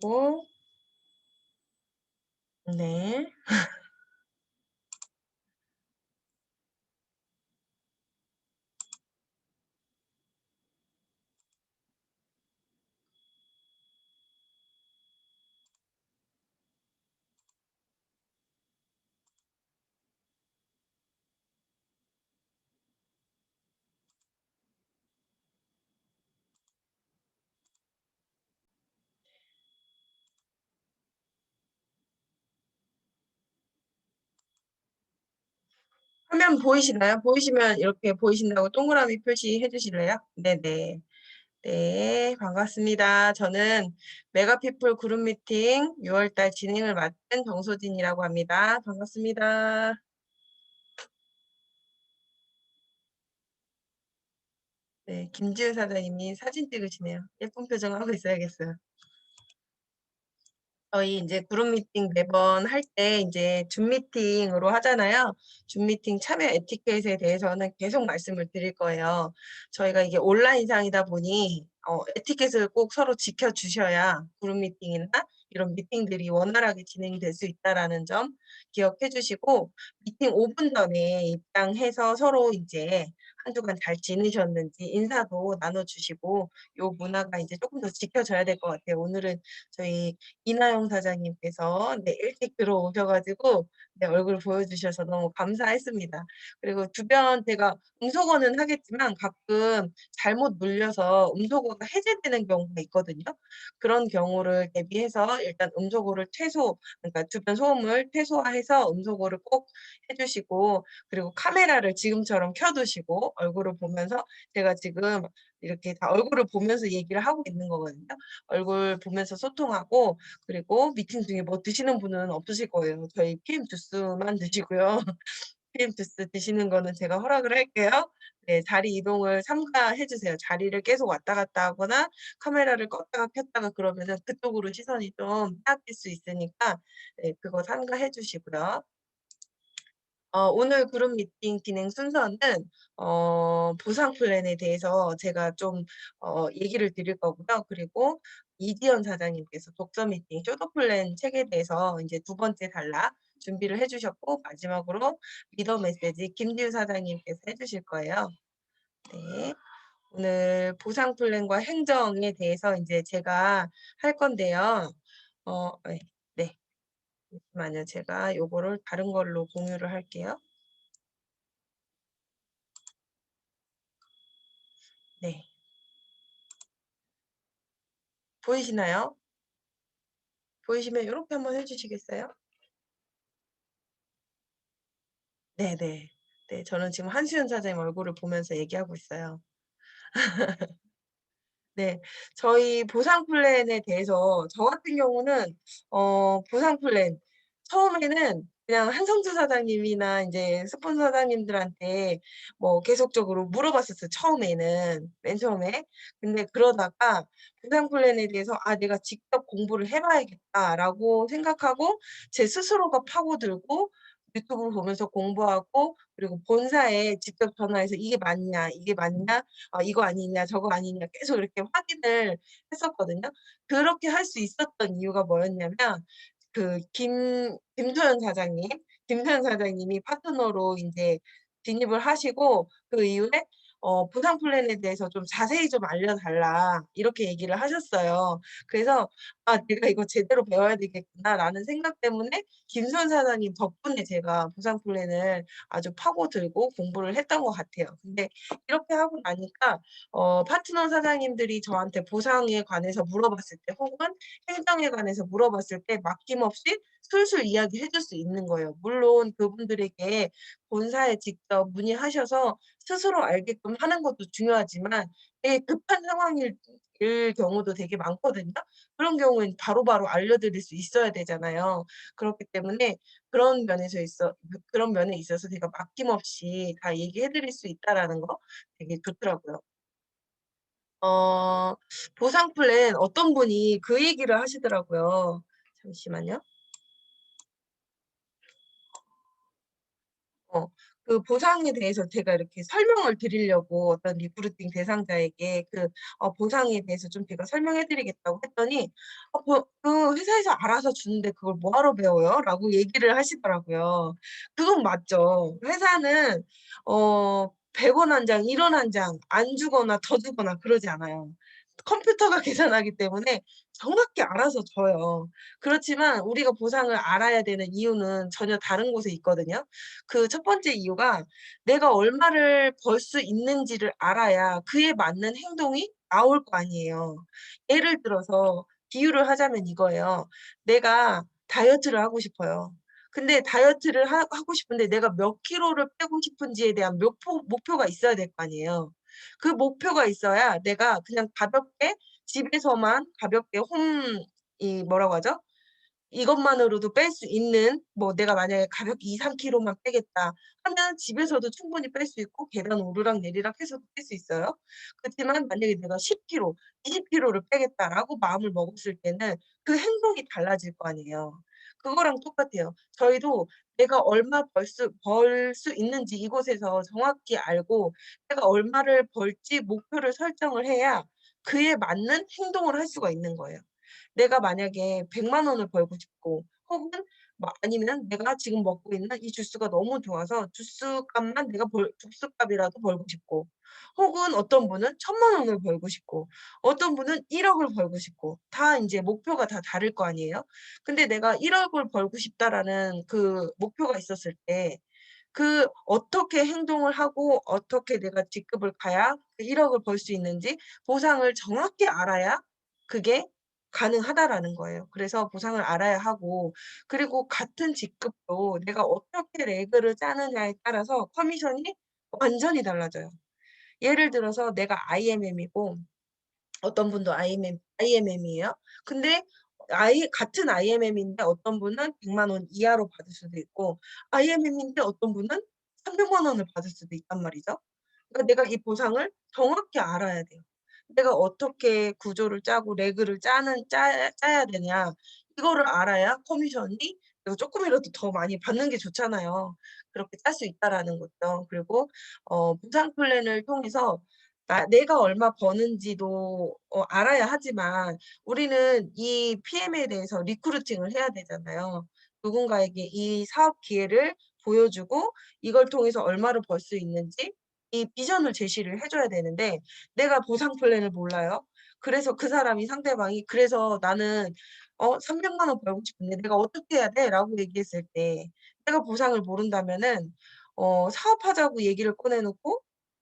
하고 네. 화면 보이시나요? 보이시면 이렇게 보이신다고 동그라미 표시해 주실래요? 네네. 네, 반갑습니다. 저는 메가피플 그룹 미팅 6월 달 진행을 맡은 정소진이라고 합니다. 반갑습니다. 네, 김지우 사장님이 사진 찍으시네요. 예쁜 표정 하고 있어야겠어요. 저희 이제 그룹 미팅 매번 할 때 이제 줌 미팅으로 하잖아요. 줌 미팅 참여 에티켓에 대해서는 계속 말씀을 드릴 거예요. 저희가 이게 온라인상이다 보니 에티켓을 꼭 서로 지켜 주셔야 그룹 미팅이나 이런 미팅들이 원활하게 진행이 될 수 있다라는 점 기억해 주시고, 미팅 5분 전에 입장해서 서로 이제 한 주간 잘 지내셨는지 인사도 나눠 주시고, 요 문화가 이제 조금 더 지켜져야 될 것 같아요. 오늘은 저희 이나영 사장님께서 네 일찍 들어오셔 가지고 네 얼굴 보여주셔서 너무 감사했습니다. 그리고 주변 제가 음소거는 하겠지만 가끔 잘못 눌려서 음소거가 해제되는 경우가 있거든요. 그런 경우를 대비해서 일단 음소거를 최소, 그러니까 주변 소음을 최소화해서 음소거를 꼭 해 주시고, 그리고 카메라를 지금처럼 켜 두시고 얼굴을 보면서, 제가 지금 이렇게 다 얼굴을 보면서 얘기를 하고 있는 거거든요. 얼굴 보면서 소통하고, 그리고 미팅 중에 뭐 드시는 분은 없으실 거예요. 저희 PM 주스만 드시고요. PM 주스 드시는 거는 제가 허락을 할게요. 네, 자리 이동을 삼가해 주세요. 자리를 계속 왔다 갔다 하거나 카메라를 껐다가 켰다가 그러면은 그쪽으로 시선이 좀 빼앗길 수 있으니까 네, 그거 삼가해 주시고요. 오늘 그룹 미팅 진행 순서는 보상 플랜에 대해서 제가 좀 얘기를 드릴 거고요. 그리고 이지연 사장님께서 독서 미팅 쇼도 플랜 책에 대해서 이제 두 번째 단락 준비를 해 주셨고, 마지막으로 리더 메시지 김지우 사장님께서 해 주실 거예요. 네. 오늘 보상 플랜과 행정에 대해서 인제 제가 할 건데요. 네. 네. 잠시만요. 제가 요거를 다른 걸로 공유를 할게요. 네. 보이시나요? 보이시면 요렇게 한번 해 주시겠어요? 네네. 네. 저는 지금 한수연 사장님 얼굴을 보면서 얘기하고 있어요. 네. 저희 보상 플랜에 대해서 저 같은 경우는 보상 플랜 처음에는 그냥 한성주 사장님이나 인제 스폰 사장님들한테 뭐 계속적으로 물어봤었어요, 처음에는. 맨 처음에. 근데 그러다가 보상 플랜에 대해서 '아 내가 직접 공부를 해 봐야겠다.'라고 생각하고 제 스스로가 파고들고 유튜브 보면서 공부하고, 그리고 본사에 직접 전화해서 "이게 맞냐? 이게 맞냐? 이거 아니냐 저거 아니냐." 계속 이렇게 확인을 했었거든요. 그렇게 할 수 있었던 이유가 뭐였냐면, 그 김소연 사장님, 김소연 사장님이 파트너로 인제 진입을 하시고, 그 이후에 "보상 플랜에 대해서 좀 자세히 좀 알려 달라." 이렇게 얘기를 하셨어요. 그래서 '아 내가 이거 제대로 배워야 되겠구나.'라는 생각 때문에 김소연 사장님 덕분에 제가 보상 플랜을 아주 파고들고 공부를 했던 것 같아요. 근데 이렇게 하고 나니까 파트너 사장님들이 저한테 보상에 관해서 물어봤을 때, 혹은 행정에 관해서 물어봤을 때 맡김없이 술술 이야기해 줄 수 있는 거예요. 물론 그분들에게 본사에 직접 문의하셔서 스스로 알게끔 하는 것도 중요하지만, 되게 급한 상황일 경우도 되게 많거든요. 그런 경우엔 바로바로 알려드릴 수 있어야 되잖아요. 그렇기 때문에 그런 면에 있어서 제가 맡김없이 다 얘기해 드릴 수 있다라는 거 되게 좋더라고요. 어 보상 플랜 어떤 분이 그 얘기를 하시더라고요. 잠시만요. 어 그 보상에 대해서 제가 이렇게 설명을 드리려고 어떤 리크루팅 대상자에게 보상에 대해서 좀 제가 설명해 드리겠다고 했더니 "그 회사에서 알아서 주는데 그걸 뭐하러 배워요?" 라고 얘기를 하시더라고요. 그건 맞죠. 회사는 100원 한 장, 1원 한 장 안 주거나 더 주거나 그러지 않아요. 컴퓨터가 계산하기 때문에 정확히 알아서 줘요. 그렇지만 우리가 보상을 알아야 되는 이유는 전혀 다른 곳에 있거든요. 그 첫 번째 이유가 내가 얼마를 벌 수 있는지를 알아야 그에 맞는 행동이 나올 거 아니에요. 예를 들어서 비유를 하자면 이거예요. 내가 다이어트를 하고 싶어요. 근데 다이어트를 하고 싶은데 내가 몇 킬로를 빼고 싶은지에 대한 목표가 있어야 될 거 아니에요. 그 목표가 있어야 내가 그냥 가볍게 집에서만 가볍게 뭐라고 하죠? 이것만으로도 뺄 수 있는 뭐 내가 만약에 가볍게 2-3 킬로만 빼겠다 하면 집에서도 충분히 뺄 수 있고 계단 오르락내리락 해서도 뺄 수 있어요. 그렇지만 만약에 내가 10 킬로, 20 킬로를 빼겠다라고 마음을 먹었을 때는 그 행동이 달라질 거 아니에요. 그거랑 똑같아요. 저희도 내가 얼마 벌 수 있는지 이곳에서 정확히 알고 내가 얼마를 벌지 목표를 설정을 해야 그에 맞는 행동을 할 수가 있는 거예요. 내가 만약에 1 0 0 원을 벌고 싶고 혹은 아니면 내가 지금 먹고 있는 이 주스가 너무 좋아서 주스값만 내가 주스값이라도 벌고 싶고 혹은 어떤 분은 1,000,000원을 벌고 싶고 어떤 분은 1억을 벌고 싶고 다 인제 목표가 다 다를 거 아니에요. 근데 내가 1억을 벌고 싶다라는 그 목표가 있었을 때 어떻게 행동을 하고 어떻게 내가 직급을 가야 그 1억을 벌 수 있는지 보상을 정확히 알아야 그게 가능하다라는 거예요. 그래서 보상을 알아야 하고 그리고 같은 직급도 내가 어떻게 레그를 짜느냐에 따라서 커미션이 완전히 달라져요. 예를 들어서 내가 IMM이고 어떤 분도 IMM이에요. 근데 같은 IMM인데 어떤 분은 1 0 0원 이하로 받을 수도 있고 IMM인데 어떤 분은 300만 원을 받을 수도 있단 말이죠. 그러니까 내가 이 보상을 정확히 알아야 돼요. 내가 어떻게 구조를 짜고 레그를 짜야 되냐 이거를 알아야 커미션이 내가 쪼끔이라도 더 많이 받는 게 좋잖아요. 그렇게 짤 수 있다라는 거죠. 그리고 보상 플랜을 통해서 내가 얼마 버는지도 알아야 하지만 우리는 이 PM에 대해서 리크루팅을 해야 되잖아요. 누군가에게 이 사업 기회를 보여주고 이걸 통해서 얼마를 벌 수 있는지 이 비전을 제시를 해 줘야 되는데 내가 보상 플랜을 몰라요. 그래서 그 사람이 상대방이 "그래서 나는 300만 원 벌고 싶은데 내가 어떻게 해야 돼?"라고 얘기했을 때 내가 보상을 모른다면은 사업하자고 얘기를 꺼내 놓고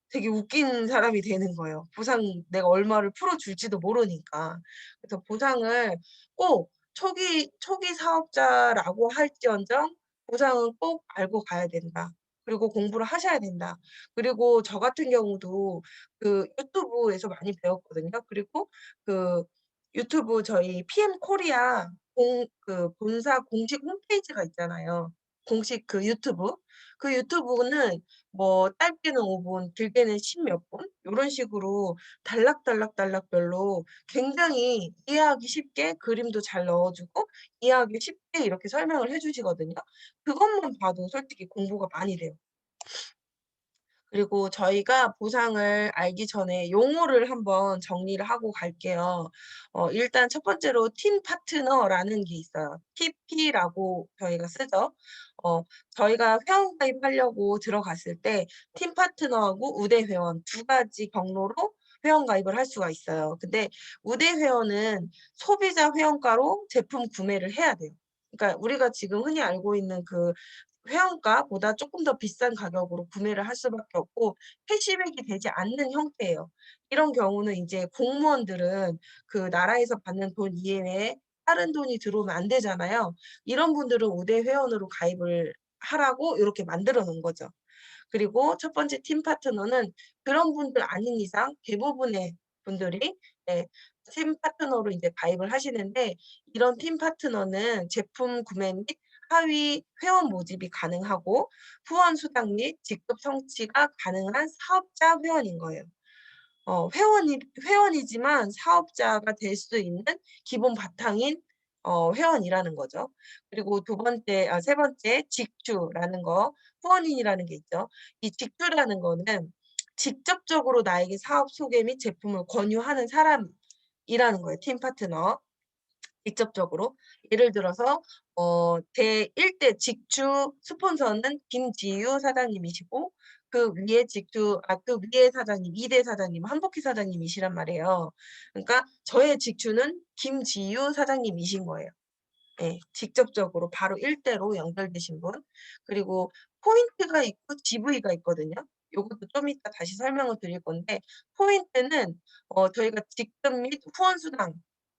되게 웃긴 사람이 되는 거예요. 보상 내가 얼마를 풀어 줄지도 모르니까. 그래서 보상을 꼭 초기 사업자라고 할지언정 보상은 꼭 알고 가야 된다. 그리고 공부를 하셔야 된다. 그리고 저 같은 경우도 그 유튜브에서 많이 배웠거든요. 그리고 그 유튜브 저희 PM 코리아 본사 공식 홈페이지가 있잖아요. 공식 그 유튜브. 그 유튜브는 뭐 짧게는 5 분, 길게는 10몇 분 요런 식으로 단락별로 굉장히 이해하기 쉽게 그림도 잘 넣어 주고 이해하기 쉽게 이렇게 설명을 해 주시거든요. 그것만 봐도 솔직히 공부가 많이 돼요. 그리고 저희가 보상을 알기 전에 용어를 한번 정리를 하고 갈게요. 일단 첫 번째로 팀 파트너라는 게 있어요. TP라고 저희가 쓰죠. 저희가 회원 가입하려고 들어갔을 때 팀 파트너하고 우대 회원 두 가지 경로로 회원 가입을 할 수가 있어요. 근데 우대 회원은 소비자 회원가로 제품 구매를 해야 돼요. 그러니까 우리가 지금 흔히 알고 있는 그 회원가보다 쪼끔 더 비싼 가격으로 구매를 할 수밖에 없고 캐시백이 되지 않는 형태예요. 이런 경우는 인제 공무원들은 그 나라에서 받는 돈 이외에 다른 돈이 들어오면 안 되잖아요. 이런 분들은 우대 회원으로 가입을 하라고 요렇게 만들어 놓은 거죠. 그리고 첫 번째 팀 파트너는 그런 분들 아닌 이상 대부분의 분들이 네 팀 파트너로 인제 가입을 하시는데 이런 팀 파트너는 제품 구매 및 하위 회원 모집이 가능하고 후원 수당 및 직급 성취가 가능한 사업자 회원인 거예요. 회원이지만 사업자가 될 수 있는 기본 바탕인 회원이라는 거죠. 그리고 세 번째 직주라는 거, 후원인이라는 게 있죠. 이 직주라는 거는 직접적으로 나에게 사업 소개 및 제품을 권유하는 사람이라는 거예요, 팀 파트너. 직접적으로. 예를 들어서 제1대 직주 스폰서는 김지유 사장님이시고 그 위에 사장님, 2대 사장님은 한복희 사장님이시란 말이에요. 그러니까 저의 직주는 김지유 사장님이신 거예요. 예. 직접적으로 바로 1 대로 연결되신 분. 그리고 포인트가 있고 GV가 있거든요. 요것도 좀 이따 다시 설명을 드릴 건데 포인트는 저희가 직급 및 후원 수당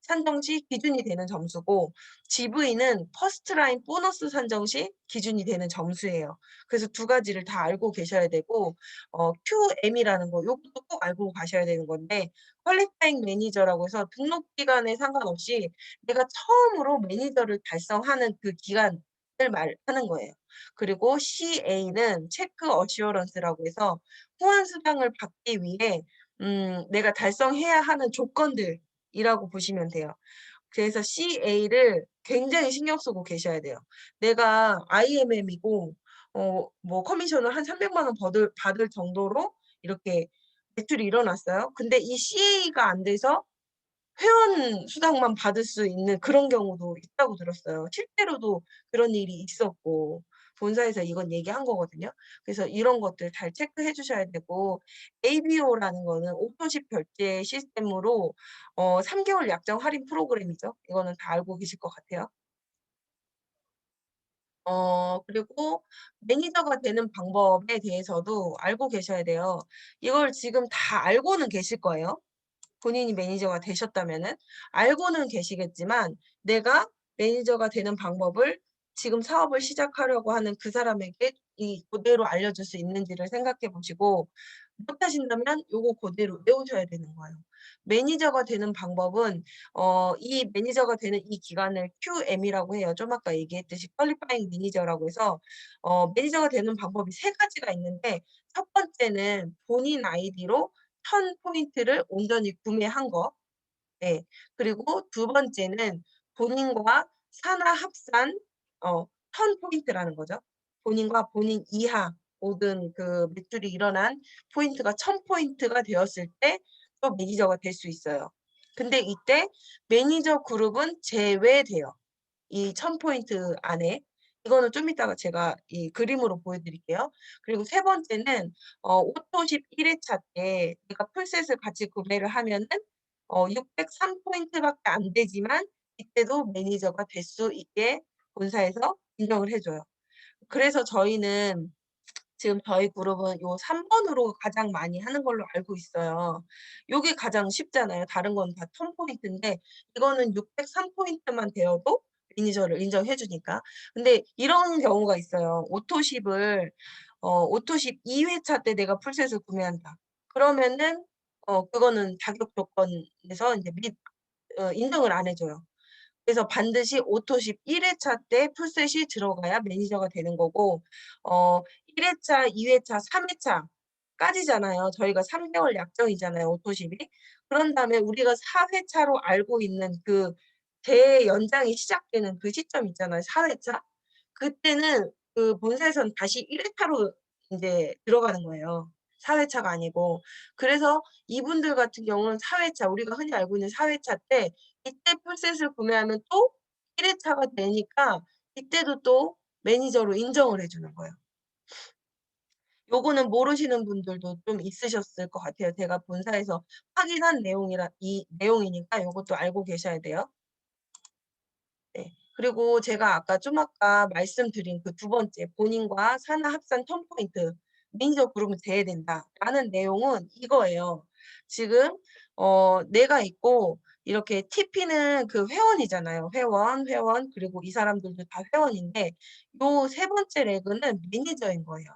산정 시 기준이 되는 점수고 GV는 퍼스트 라인 보너스 산정 시 기준이 되는 점수예요. 그래서 두 가지를 다 알고 계셔야 되고 QM이라는 거 요것도 꼭 알고 가셔야 되는 건데 퀄리파잉 매니저라고 해서 등록 기간에 상관없이 내가 처음으로 매니저를 달성하는 그 기간을 말하는 거예요. 그리고 CA는 체크 어시어런스라고 해서 후원 수당을 받기 위해 내가 달성해야 하는 조건들이라고 보시면 돼요. 그래서 CA를 굉장히 신경 쓰고 계셔야 돼요. 내가 IMM이고 뭐 커미션을 한 300만 원 받을 정도로 이렇게 매출이 일어났어요. 근데 이 CA가 안 돼서 회원 수당만 받을 수 있는 그런 경우도 있다고 들었어요. 실제로도 그런 일이 있었고 본사에서 이건 얘기한 거거든요. 그래서 이런 것들 잘 체크해 주셔야 되고 ABO라는 거는 오토십 결제 시스템으로 3 개월 약정 할인 프로그램이죠. 이거는 다 알고 계실 것 같아요. 그리고 매니저가 되는 방법에 대해서도 알고 계셔야 돼요. 이걸 지금 다 알고는 계실 거예요. 본인이 매니저가 되셨다면은 알고는 계시겠지만 내가 매니저가 되는 방법을 지금 사업을 시작하려고 하는 그 사람에게 이 고대로 알려줄 수 있는지를 생각해 보시고 못하신다면 요거 고대로 외우셔야 되는 거예요. 매니저가 되는 방법은 이 매니저가 되는 이 기간을 QM이라고 해요. 좀 아까 얘기했듯이 퀄리파잉 매니저라고 해서 매니저가 되는 방법이 세 가지가 있는데 첫 번째는 본인 아이디로 1,000 포인트를 온전히 구매한 거. 예. 그리고 두 번째는 본인과 산하 합산 1,000 포인트라는 거죠. 본인과 본인 이하 모든 그 매출이 일어난 포인트가 1,000 포인트가 되었을 때 또 매니저가 될 수 있어요. 근데 이때 매니저 그룹은 제외돼요. 이 1,000 포인트 안에. 이거는 좀 이따가 제가 이 그림으로 보여 드릴게요. 그리고 세 번째는 오토십 1 회차 때 내가 풀셋을 같이 구매를 하면은 603 포인트밖에 안 되지만 이때도 매니저가 될 수 있게 본사에서 인정을 해 줘요. 그래서 저희는 지금 저희 그룹은 요 3 번으로 가장 많이 하는 걸로 알고 있어요. 요게 가장 쉽잖아요. 다른 건 다 1,000 포인트인데 이거는 603 포인트만 되어도 매니저를 인정해 주니까. 근데 이런 경우가 있어요. 오토십 2 회차 때 내가 풀셋을 구매한다. 그러면은 그거는 자격 조건에서 인제 인정을 안 해 줘요. 그래서 반드시 오토십 1 회차 때 풀셋이 들어가야 매니저가 되는 거고 1 회차, 2 회차, 3 회차까지잖아요. 저희가 3 개월 약정이잖아요, 오토십이. 그런 다음에 우리가 4 회차로 알고 있는 그 대연장이 시작되는 그 시점 있잖아요, 4 회차. 그때는 그 본사에서는 다시 1 회차로 인제 들어가는 거예요. 4 회차가 아니고. 그래서 이분들 같은 경우는 4 회차 우리가 흔히 알고 있는 4 회차 때 이때 풀셋을 구매하면 또 1 회차가 되니까 이때도 또 매니저로 인정을 해 주는 거예요. 요거는 모르시는 분들도 좀 있으셨을 것 같아요. 제가 본사에서 확인한 내용이니까 요것도 알고 계셔야 돼요. 네. 그리고 제가 아까 말씀드린 그 두 번째 본인과 산하 합산 1,000 포인트 매니저 그룹은 제외된다라는 내용은 이거예요. 지금 내가 있고 이렇게 TP는 그 회원이잖아요. 회원 그리고 이 사람들도 다 회원인데 요 세 번째 레그는 매니저인 거예요.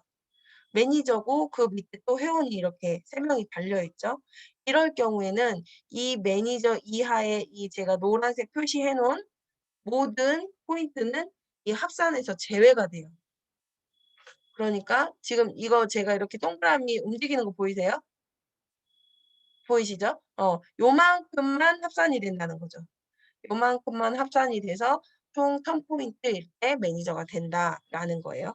매니저고 그 밑에 또 회원이 이렇게 3 명이 달려 있죠. 이럴 경우에는 이 매니저 이하에 이 제가 노란색 표시해 놓은 모든 포인트는 이 합산에서 제외가 돼요. 그러니까 지금 이거 제가 이렇게 동그라미 움직이는 거 보이세요? 보이시죠? 요만큼만 합산이 된다는 거죠. 요만큼만 합산이 돼서 총 1000포인트일 때 매니저가 된다라는 거예요.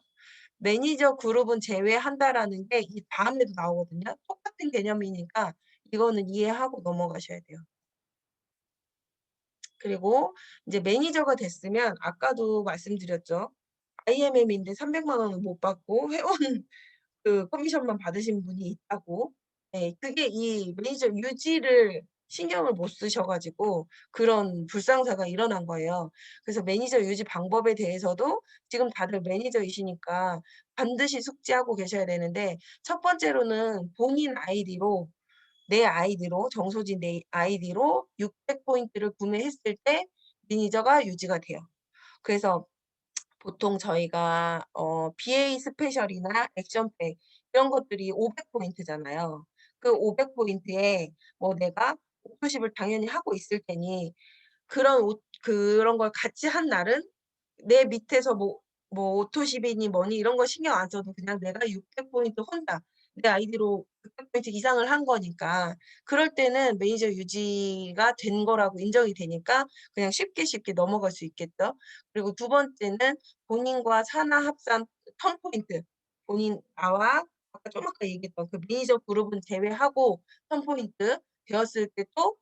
매니저 그룹은 제외한다라는 게 이 다음에도 나오거든요. 똑같은 개념이니까 이거는 이해하고 넘어가셔야 돼요. 그리고 이제 매니저가 됐으면 아까도 말씀드렸죠. IMM인데 300만 원은 못 받고 회원 그 커미션만 받으신 분이 있다고. 예. 그게 이 매니저 유지를 신경을 못 쓰셔 가지고 그런 불상사가 일어난 거예요. 그래서 매니저 유지 방법에 대해서도 지금 다들 매니저이시니까 반드시 숙지하고 계셔야 되는데 첫 번째로는 본인 아이디로 내 아이디로 정소진 내 아이디로 600 포인트를 구매했을 때 매니저가 유지가 돼요. 그래서 보통 저희가 BA 스페셜이나 액션팩 이런 것들이 500 포인트잖아요. 그 500 포인트에 뭐 내가 오토십을 당연히 하고 있을 테니 그런 걸 같이 한 날은 내 밑에서 뭐 오토십이니 뭐니 이런 거 신경 안 써도 그냥 내가 600 포인트 혼자 내 아이디로 600 포인트 이상을 한 거니까 그럴 때는 매니저 유지가 된 거라고 인정이 되니까 그냥 쉽게 쉽게 넘어갈 수 있겠죠. 그리고 두 번째는 본인과 산하 합산 1000 포인트 나와 아까 좀 아까 얘기했던 그 매니저 그룹은 제외하고 1000 포인트 되었을 때 또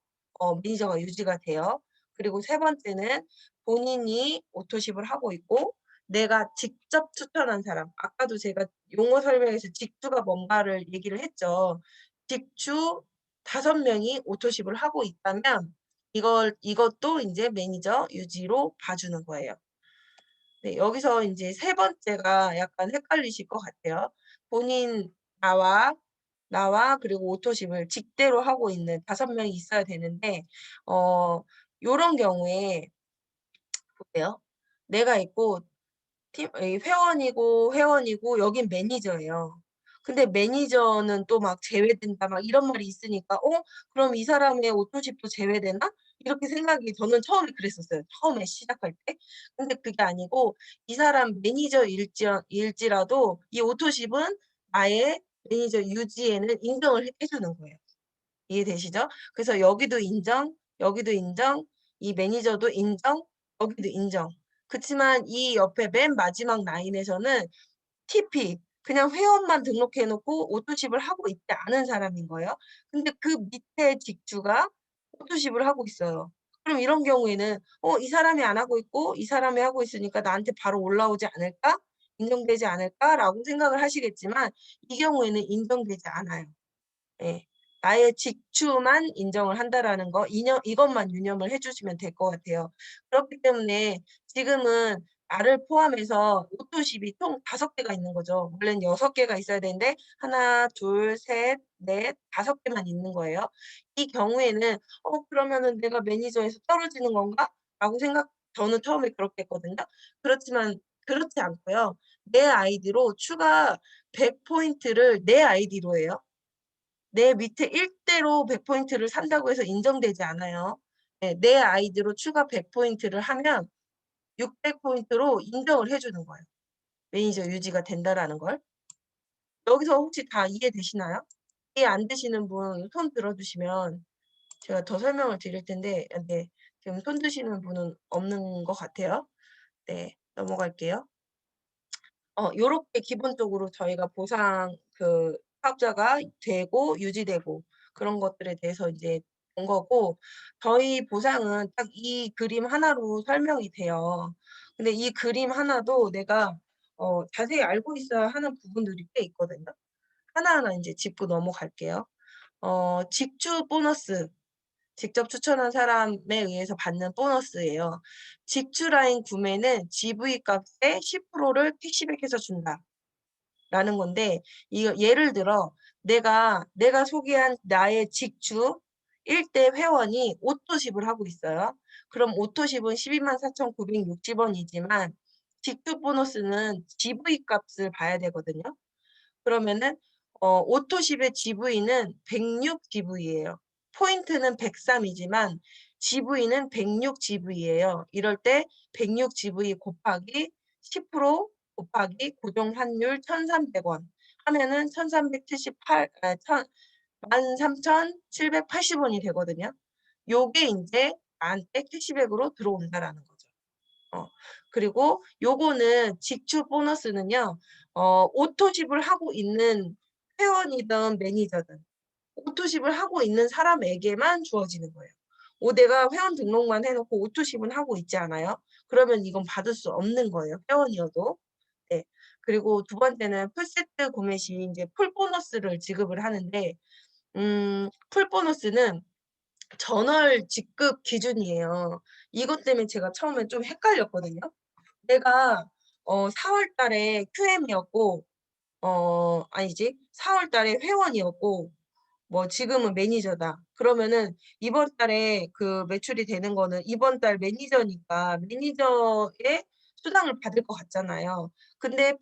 매니저가 유지가 돼요. 그리고 세 번째는 본인이 오토십을 하고 있고 내가 직접 추천한 사람 아까도 제가 용어 설명에서 직추가 뭔가를 얘기를 했죠. 직추 5 명이 오토십을 하고 있다면 이것도 인제 매니저 유지로 봐 주는 거예요. 네 여기서 인제 세 번째가 약간 헷갈리실 것 같아요. 본인 나와 그리고 오토십을 직대로 하고 있는 5 명이 있어야 되는데 어 요런 경우에 보세요. 내가 있고 이 회원이고 여긴 매니저예요. 근데 매니저는 또 막 제외된다 막 이런 말이 있으니까 '어 그럼 이 사람의 오토십도 제외되나?' 이렇게 생각이 저는 처음에 그랬었어요, 처음에 시작할 때. 근데 그게 아니고 이 사람 매니저일지라도 이 오토십은 나의 매니저 유지에는 인정을 해 주는 거예요. 이해되시죠? 그래서 여기도 인정, 여기도 인정, 이 매니저도 인정, 여기도 인정. 그치만 이 옆에 맨 마지막 라인에서는 TP 그냥 회원만 등록해 놓고 오토십을 하고 있지 않은 사람인 거예요. 근데 그 밑에 직주가 오토십을 하고 있어요. 그럼 이런 경우에는 '어 이 사람이 안 하고 있고 이 사람이 하고 있으니까 나한테 바로 올라오지 않을까? 인정되지 않을까?'라고 생각을 하시겠지만 이 경우에는 인정되지 않아요. 예. 나의 직추만 인정을 한다라는 거 이것만 유념을 해 주시면 될 것 같아요. 그렇기 때문에 지금은 나를 포함해서 오토십이 총 5 개가 있는 거죠. 원래는 6 개가 있어야 되는데 1, 2, 셋, 넷, 5 개만 있는 거예요. 이 경우에는 '그러면은 내가 매니저에서 떨어지는 건가?'라고 저는 처음에 그렇게 했거든요. 그렇지만 그렇지 않고요. 내 아이디로 추가 100 포인트를 내 아이디로 해요. 내 밑에 1 대로 100 포인트를 산다고 해서 인정되지 않아요. 네. 내 아이디로 추가 100 포인트를 하면 600 포인트로 인정을 해 주는 거예요. 매니저 유지가 된다라는 걸. 여기서 혹시 다 이해되시나요? 이해 안 되시는 분 손 들어 주시면 제가 더 설명을 드릴 텐데 네. 지금 손 드시는 분은 없는 것 같아요. 네. 넘어갈게요. 요렇게 기본적으로 저희가 보상 사업자가 되고 유지되고 그런 것들에 대해서 이제 본 거고 저희 보상은 딱 이 그림 하나로 설명이 돼요. 근데 이 그림 하나도 내가 자세히 알고 있어야 하는 부분들이 꽤 있거든요. 하나하나 인제 짚고 넘어갈게요. 직주 보너스 직접 추천한 사람에 의해서 받는 보너스예요. 직주 라인 구매는 GV 값의 10%를 캐시백해서 준다라는 건데 이거 예를 들어 내가 소개한 나의 직주 1대 회원이 오토십을 하고 있어요. 그럼 오토십은 124,960 원이지만 직주 보너스는 GV 값을 봐야 되거든요. 그러면은 오토십의 GV는 106 GV예요. 포인트는 103 이지만 GV는 106 GV예요. 이럴 때 106 GV 곱하기 10% 곱하기 고정 환율 1,300원 하면은 1,378 아 천 13,780 원이 되거든요. 요게 인제 나한테 캐시백으로 들어온다라는 거죠. 그리고 요거는 직출 보너스는요. 오토십을 하고 있는 회원이든 매니저든 오토십을 하고 있는 사람에게만 주어지는 거예요. 내가 회원 등록만 해 놓고 오토십은 하고 있지 않아요? 그러면 이건 받을 수 없는 거예요, 회원이어도. 네. 그리고 두 번째는 풀세트 구매 시 인제 풀 보너스를 지급을 하는데 풀 보너스는 전월 지급 기준이에요. 이것 때문에 제가 처음에 좀 헷갈렸거든요. 내가 4월 달에 QM이었고 아니지. 4월 달에 회원이었고 뭐 지금은 매니저다. 그러면은 이번 달에 그 매출이 되는 거는 이번 달 매니저니까 매니저의 수당을 받을 것 같잖아요. 근데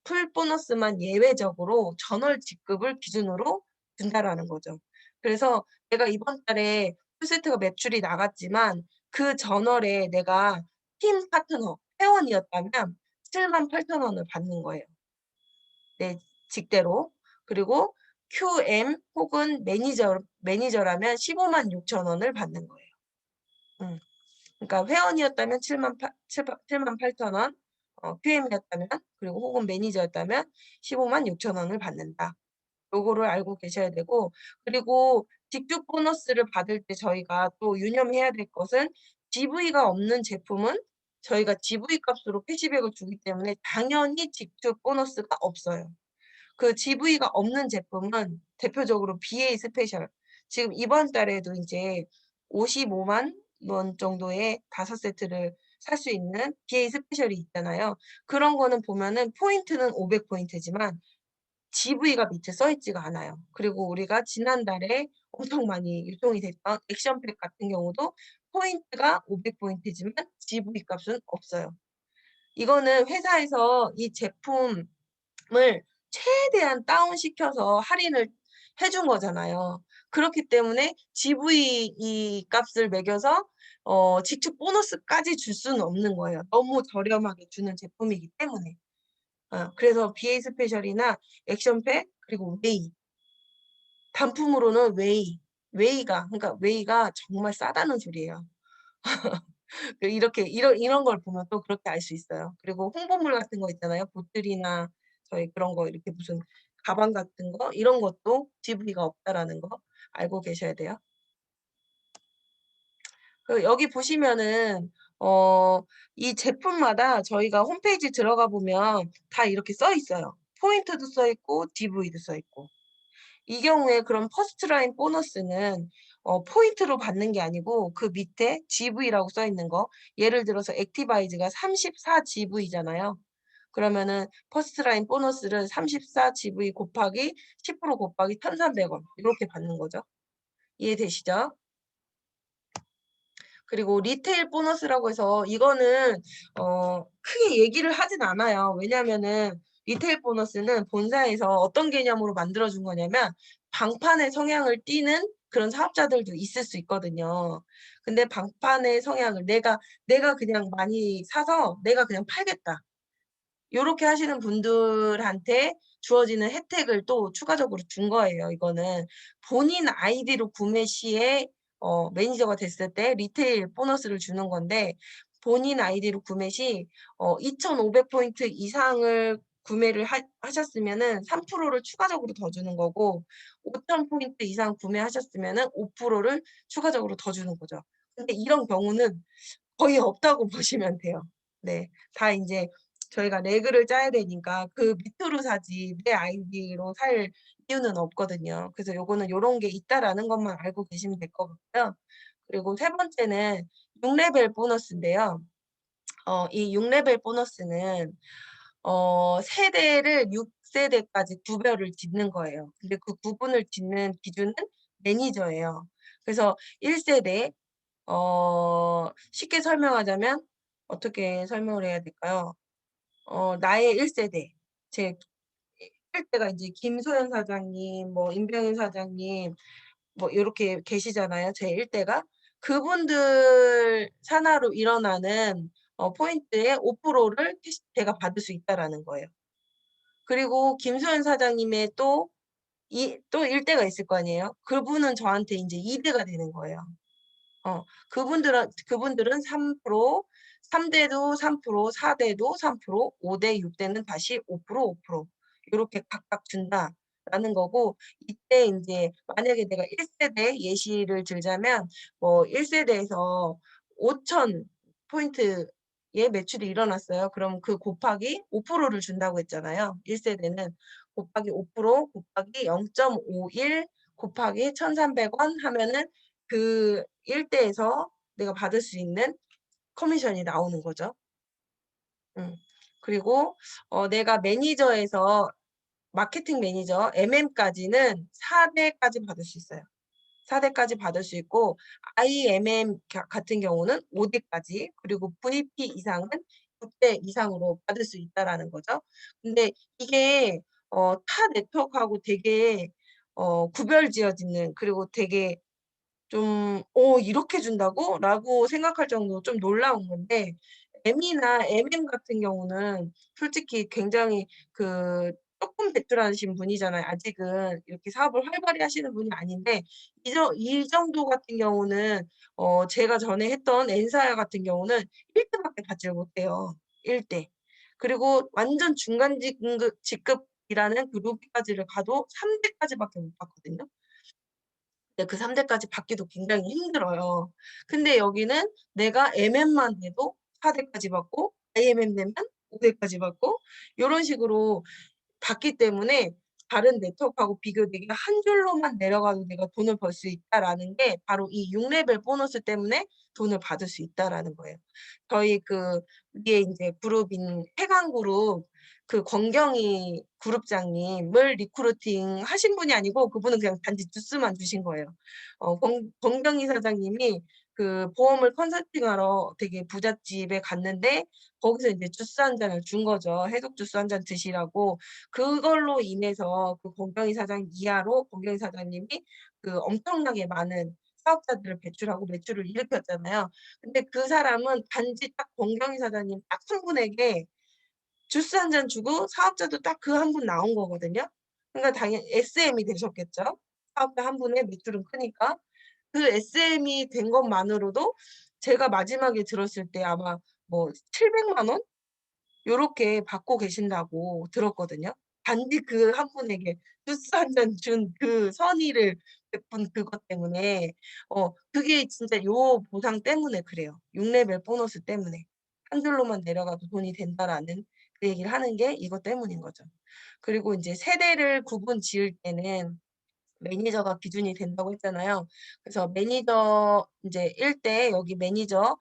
풀 보너스만 예외적으로 전월 지급을 기준으로 준다라는 거죠. 그래서 내가 이번 달에 풀세트가 매출이 나갔지만 그 전월에 내가 팀 파트너 회원이었다면 78,000 원을 받는 거예요. 내 직대로. 그리고 QM 혹은 매니저라면 156,000 원을 받는 거예요. 음. 그러니까 회원이었다면 78,000 원, QM이었다면 그리고 혹은 매니저였다면 156,000 원을 받는다. 요거를 알고 계셔야 되고 그리고 직급 보너스를 받을 때 저희가 또 유념해야 될 것은 GV가 없는 제품은 저희가 GV 값으로 캐시백을 주기 때문에 당연히 직급 보너스가 없어요. 그 GV가 없는 제품은 대표적으로 BA 스페셜. 지금 이번 달에도 인제 55만 원 정도의 5 세트를 살 수 있는 BA 스페셜이 있잖아요. 그런 거는 보면은 포인트는 500 포인트지만 GV가 밑에 써 있지가 않아요. 그리고 우리가 지난달에 엄청 많이 유통이 됐던 액션팩 같은 경우도 포인트가 500 포인트지만 GV 값은 없어요. 이거는 회사에서 이 제품을 최대한 다운시켜서 할인을 해준 거잖아요. 그렇기 때문에 GV 이 값을 매겨서 직접 보너스까지 줄 수는 없는 거예요. 너무 저렴하게 주는 제품이기 때문에. 그래서 BA 스페셜이나 액션팩 그리고 단품으로는 웨이가 그러니까 웨이가 정말 싸다는 소리예요. 이렇게 이런 걸 보면 또 그렇게 알 수 있어요. 그리고 홍보물 같은 거 있잖아요. 보틀이나 저희 그런 거 이렇게 무슨 가방 같은 거 이런 것도 GV가 없다라는 거 알고 계셔야 돼요. 여기 보시면은 어 이 제품마다 저희가 홈페이지 들어가 보면 다 이렇게 써 있어요. 포인트도 써 있고 GV도 써 있고. 이 경우에 그럼 퍼스트 라인 보너스는 포인트로 받는 게 아니고 그 밑에 GV라고 써 있는 거 예를 들어서 액티바이즈가 34 GV잖아요. 그러면은 퍼스트 라인 보너스를 34 GV 곱하기 10% 곱하기 1,300원 이렇게 받는 거죠. 이해되시죠? 그리고 리테일 보너스라고 해서 이거는 크게 얘기를 하진 않아요. 왜냐하면은 리테일 보너스는 본사에서 어떤 개념으로 만들어 준 거냐면 방판의 성향을 띠는 그런 사업자들도 있을 수 있거든요. 근데 방판의 성향을 내가 그냥 많이 사서 내가 그냥 팔겠다. 요렇게 하시는 분들한테 주어지는 혜택을 또 추가적으로 준 거예요 이거는. 본인 아이디로 구매 시에 매니저가 됐을 때 리테일 보너스를 주는 건데 본인 아이디로 구매 시 2,500 포인트 이상을 구매를 하셨으면은 3%를 추가적으로 더 주는 거고 5,000 포인트 이상 구매하셨으면은 5%를 추가적으로 더 주는 거죠. 근데 이런 경우는 거의 없다고 보시면 돼요. 네. 다 인제 저희가 레그를 짜야 되니까 그 밑으로 사지 내 아이디로 살 이유는 없거든요. 그래서 요거는 요런 게 있다라는 것만 알고 계시면 될 것 같고요. 그리고 세 번째는 6 레벨 보너스인데요. 이 6 레벨 보너스는 세대를 6 세대까지 구별을 짓는 거예요. 근데 그 구분을 짓는 기준은 매니저예요. 그래서 1 세대 쉽게 설명하자면 어떻게 설명을 해야 될까요? 나의 1 세대 제 1 대가 인제 김소연 사장님 뭐 임병윤 사장님 뭐 요렇게 계시잖아요, 제 1 대가. 그분들 산하로 일어나는 포인트의 5%를 제가 받을 수 있다라는 거예요. 그리고 김소연 사장님의 또 1 대가 있을 거 아니에요. 그분은 저한테 인제 2 대가 되는 거예요. 그분들은 3%, 3 대도 3%, 4 대도 3%, 5 대, 6 대는 다시 5%, 5% 요렇게 각각 준다라는 거고, 이때 인제 만약에 내가 1 세대 예시를 들자면 뭐 1 세대에서 5,000 포인트의 매출이 일어났어요. 그럼 그 곱하기 5%를 준다고 했잖아요. 1 세대는 곱하기 5% 곱하기 0.51 곱하기 1,300원 하면은 그 1 대에서 내가 받을 수 있는 커미션이 나오는 거죠. 음. 그리고 내가 매니저에서 마케팅 매니저 MM까지는 4 대까지 받을 수 있어요. 4 대까지 받을 수 있고, IMM 같은 경우는 5 대까지, 그리고 VP 이상은 6대 이상으로 받을 수 있다라는 거죠. 근데 이게 타 네트워크하고 되게 구별지어지는, 그리고 되게 좀 '어 이렇게 준다고?' 라고 생각할 정도로 좀 놀라운 건데, M이나 MM 같은 경우는 솔직히 굉장히 쪼끔 배출하신 분이잖아요. 아직은 이렇게 사업을 활발히 하시는 분이 아닌데, 이 정도 같은 경우는 제가 전에 했던 N사 같은 경우는 1 대밖에 받지를 못해요. 1 대. 그리고 완전 중간 직급이라는 그 루비까지를 가도 3 대까지밖에 못 받거든요. 근데 그 3 대까지 받기도 굉장히 힘들어요. 근데 여기는 내가 MM만 돼도 4 대까지 받고, IMM 되면 5 대까지 받고, 요런 식으로 받기 때문에 다른 네트워크하고 비교되게 한 줄로만 내려가도 내가 돈을 벌 수 있다라는 게 바로 이 6 레벨 보너스 때문에 돈을 받을 수 있다라는 거예요. 저희 위에 인제 그룹인 해강그룹 권경희 그룹장님을 리크루팅 하신 분이 아니고, 그분은 그냥 단지 주스만 주신 거예요. 권경희 사장님이 보험을 컨설팅하러 되게 부잣집에 갔는데 거기서 인제 주스 한 잔을 준 거죠. 해독 주스 한 잔 드시라고. 그걸로 인해서 권경희 사장 이하로 권경희 사장님이 엄청나게 많은 사업자들을 배출하고 매출을 일으켰잖아요. 근데 그 사람은 단지 딱 권경희 사장님 딱 한 분에게 주스 한 잔 주고 사업자도 딱 그 한 분 나온 거거든요. 그러니까 당연히 SM이 되셨겠죠. 사업자 한 분의 매출은 크니까. 그 SM이 된 것만으로도 제가 마지막에 들었을 때 아마 뭐 700만 원 요렇게 받고 계신다고 들었거든요. 단지 그 한 분에게 주스 한 잔 준 그 선의를 베푼 그것 때문에. 그게 진짜 요 보상 때문에 그래요. 6 레벨 보너스 때문에. 한 줄로만 내려가도 돈이 된다라는 그 얘기를 하는 게 이것 때문인 거죠. 그리고 인제 세대를 구분 지을 때는 매니저가 기준이 된다고 했잖아요. 그래서 매니저 인제 1대 여기 매니저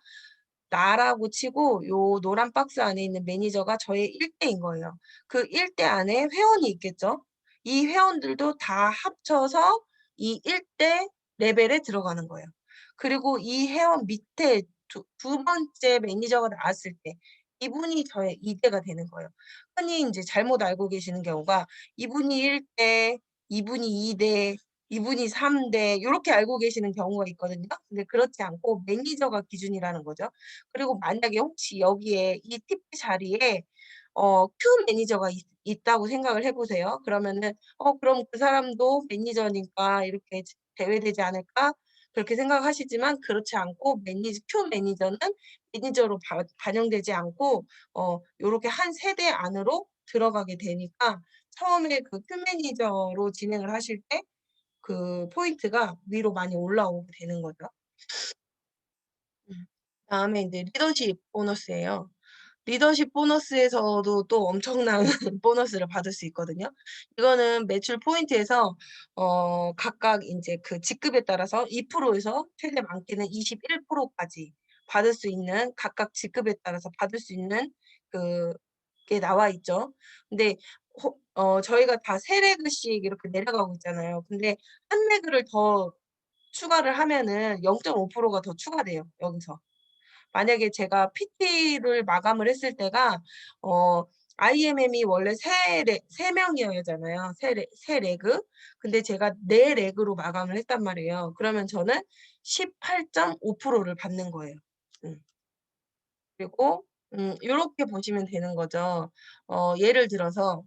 나라고 치고 요 노란 박스 안에 있는 매니저가 저의 1 대인 거예요. 그 1대 안에 회원이 있겠죠. 이 회원들도 다 합쳐서 이 1대 레벨에 들어가는 거예요. 그리고 이 회원 밑에 두 번째 매니저가 나왔을 때 이분이 저의 2 대가 되는 거예요. 흔히 인제 잘못 알고 계시는 경우가 이분이 1 대, 이분이 2 대, 이분이 3 대 요렇게 알고 계시는 경우가 있거든요. 근데 그렇지 않고 매니저가 기준이라는 거죠. 그리고 만약에 혹시 여기에 이 TP 자리에 Q 매니저가 있다고 생각을 해 보세요. 그러면은 '그럼 그 사람도 매니저니까 이렇게 제외되지 않을까?' 그렇게 생각하시지만 그렇지 않고, Q 매니저는 매니저로 반영되지 않고 요렇게 한 세대 안으로 들어가게 되니까 처음에 Q 매니저로 진행을 하실 때 포인트가 위로 많이 올라오게 되는 거죠. 음. 그다음에 인제 리더십 보너스예요. 리더십 보너스에서도 또 엄청난 보너스를 받을 수 있거든요. 이거는 매출 포인트에서 각각 인제 직급에 따라서 2% 에서 최대 많게는 21% 까지 받을 수 있는, 각각 직급에 따라서 받을 수 있는 그게 나와 있죠. 근데 저희가 다 3 레그씩 이렇게 내려가고 있잖아요. 근데 한 레그를 더 추가를 하면은 0.5%가 더 추가돼요, 여기서. 만약에 제가 PT를 마감을 했을 때가 어 IMM이 원래 3 명이어야잖아요. 세 레그. 근데 제가 4 레그로 마감을 했단 말이에요. 그러면 저는 18.5%를 받는 거예요. 음. 그리고 요렇게 보시면 되는 거죠. 예를 들어서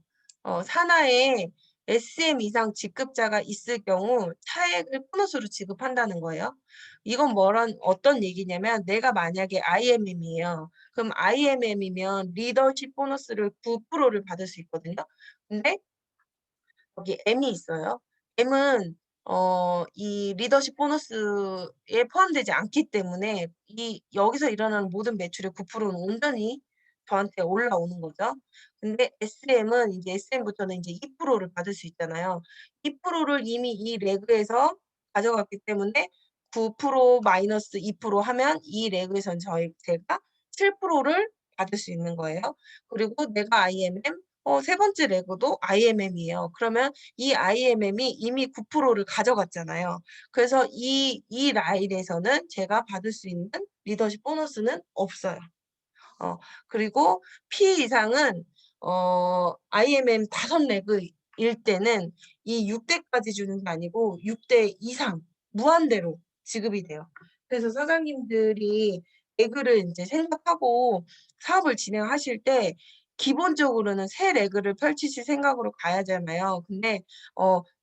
산하에 SM 이상 직급자가 있을 경우 차액을 보너스로 지급한다는 거예요. 이건 어떤 얘기냐면 내가 만약에 IMM이에요. 그럼 IMM이면 리더십 보너스를 9%를 받을 수 있거든요. 근데 여기 M이 있어요. M은 이 리더십 보너스에 포함되지 않기 때문에 이 여기서 일어나는 모든 매출의 9%는 온전히 저한테 올라오는 거죠. 근데 SM은 이제 SM부터는 이제 2%를 받을 수 있잖아요. 2%를 이미 이 레그에서 가져갔기 때문에 9% 마이너스 2% 하면 이 레그에선 제가 7%를 받을 수 있는 거예요. 그리고 내가 IMM, 세 번째 레고도 IMM이에요. 그러면 이 IMM이 이미 9%를 가져갔잖아요. 그래서 이 라인에서는 제가 받을 수 있는 리더십 보너스는 없어요. 그리고 P 이상은 IMM 5레그일 때는 이 6대까지 주는 게 아니고 6대 이상 무한대로 지급이 돼요. 그래서 사장님들이 레그를 이제 생각하고 사업을 진행하실 때 기본적으로는 새 레그를 펼치실 생각으로 가야잖아요. 근데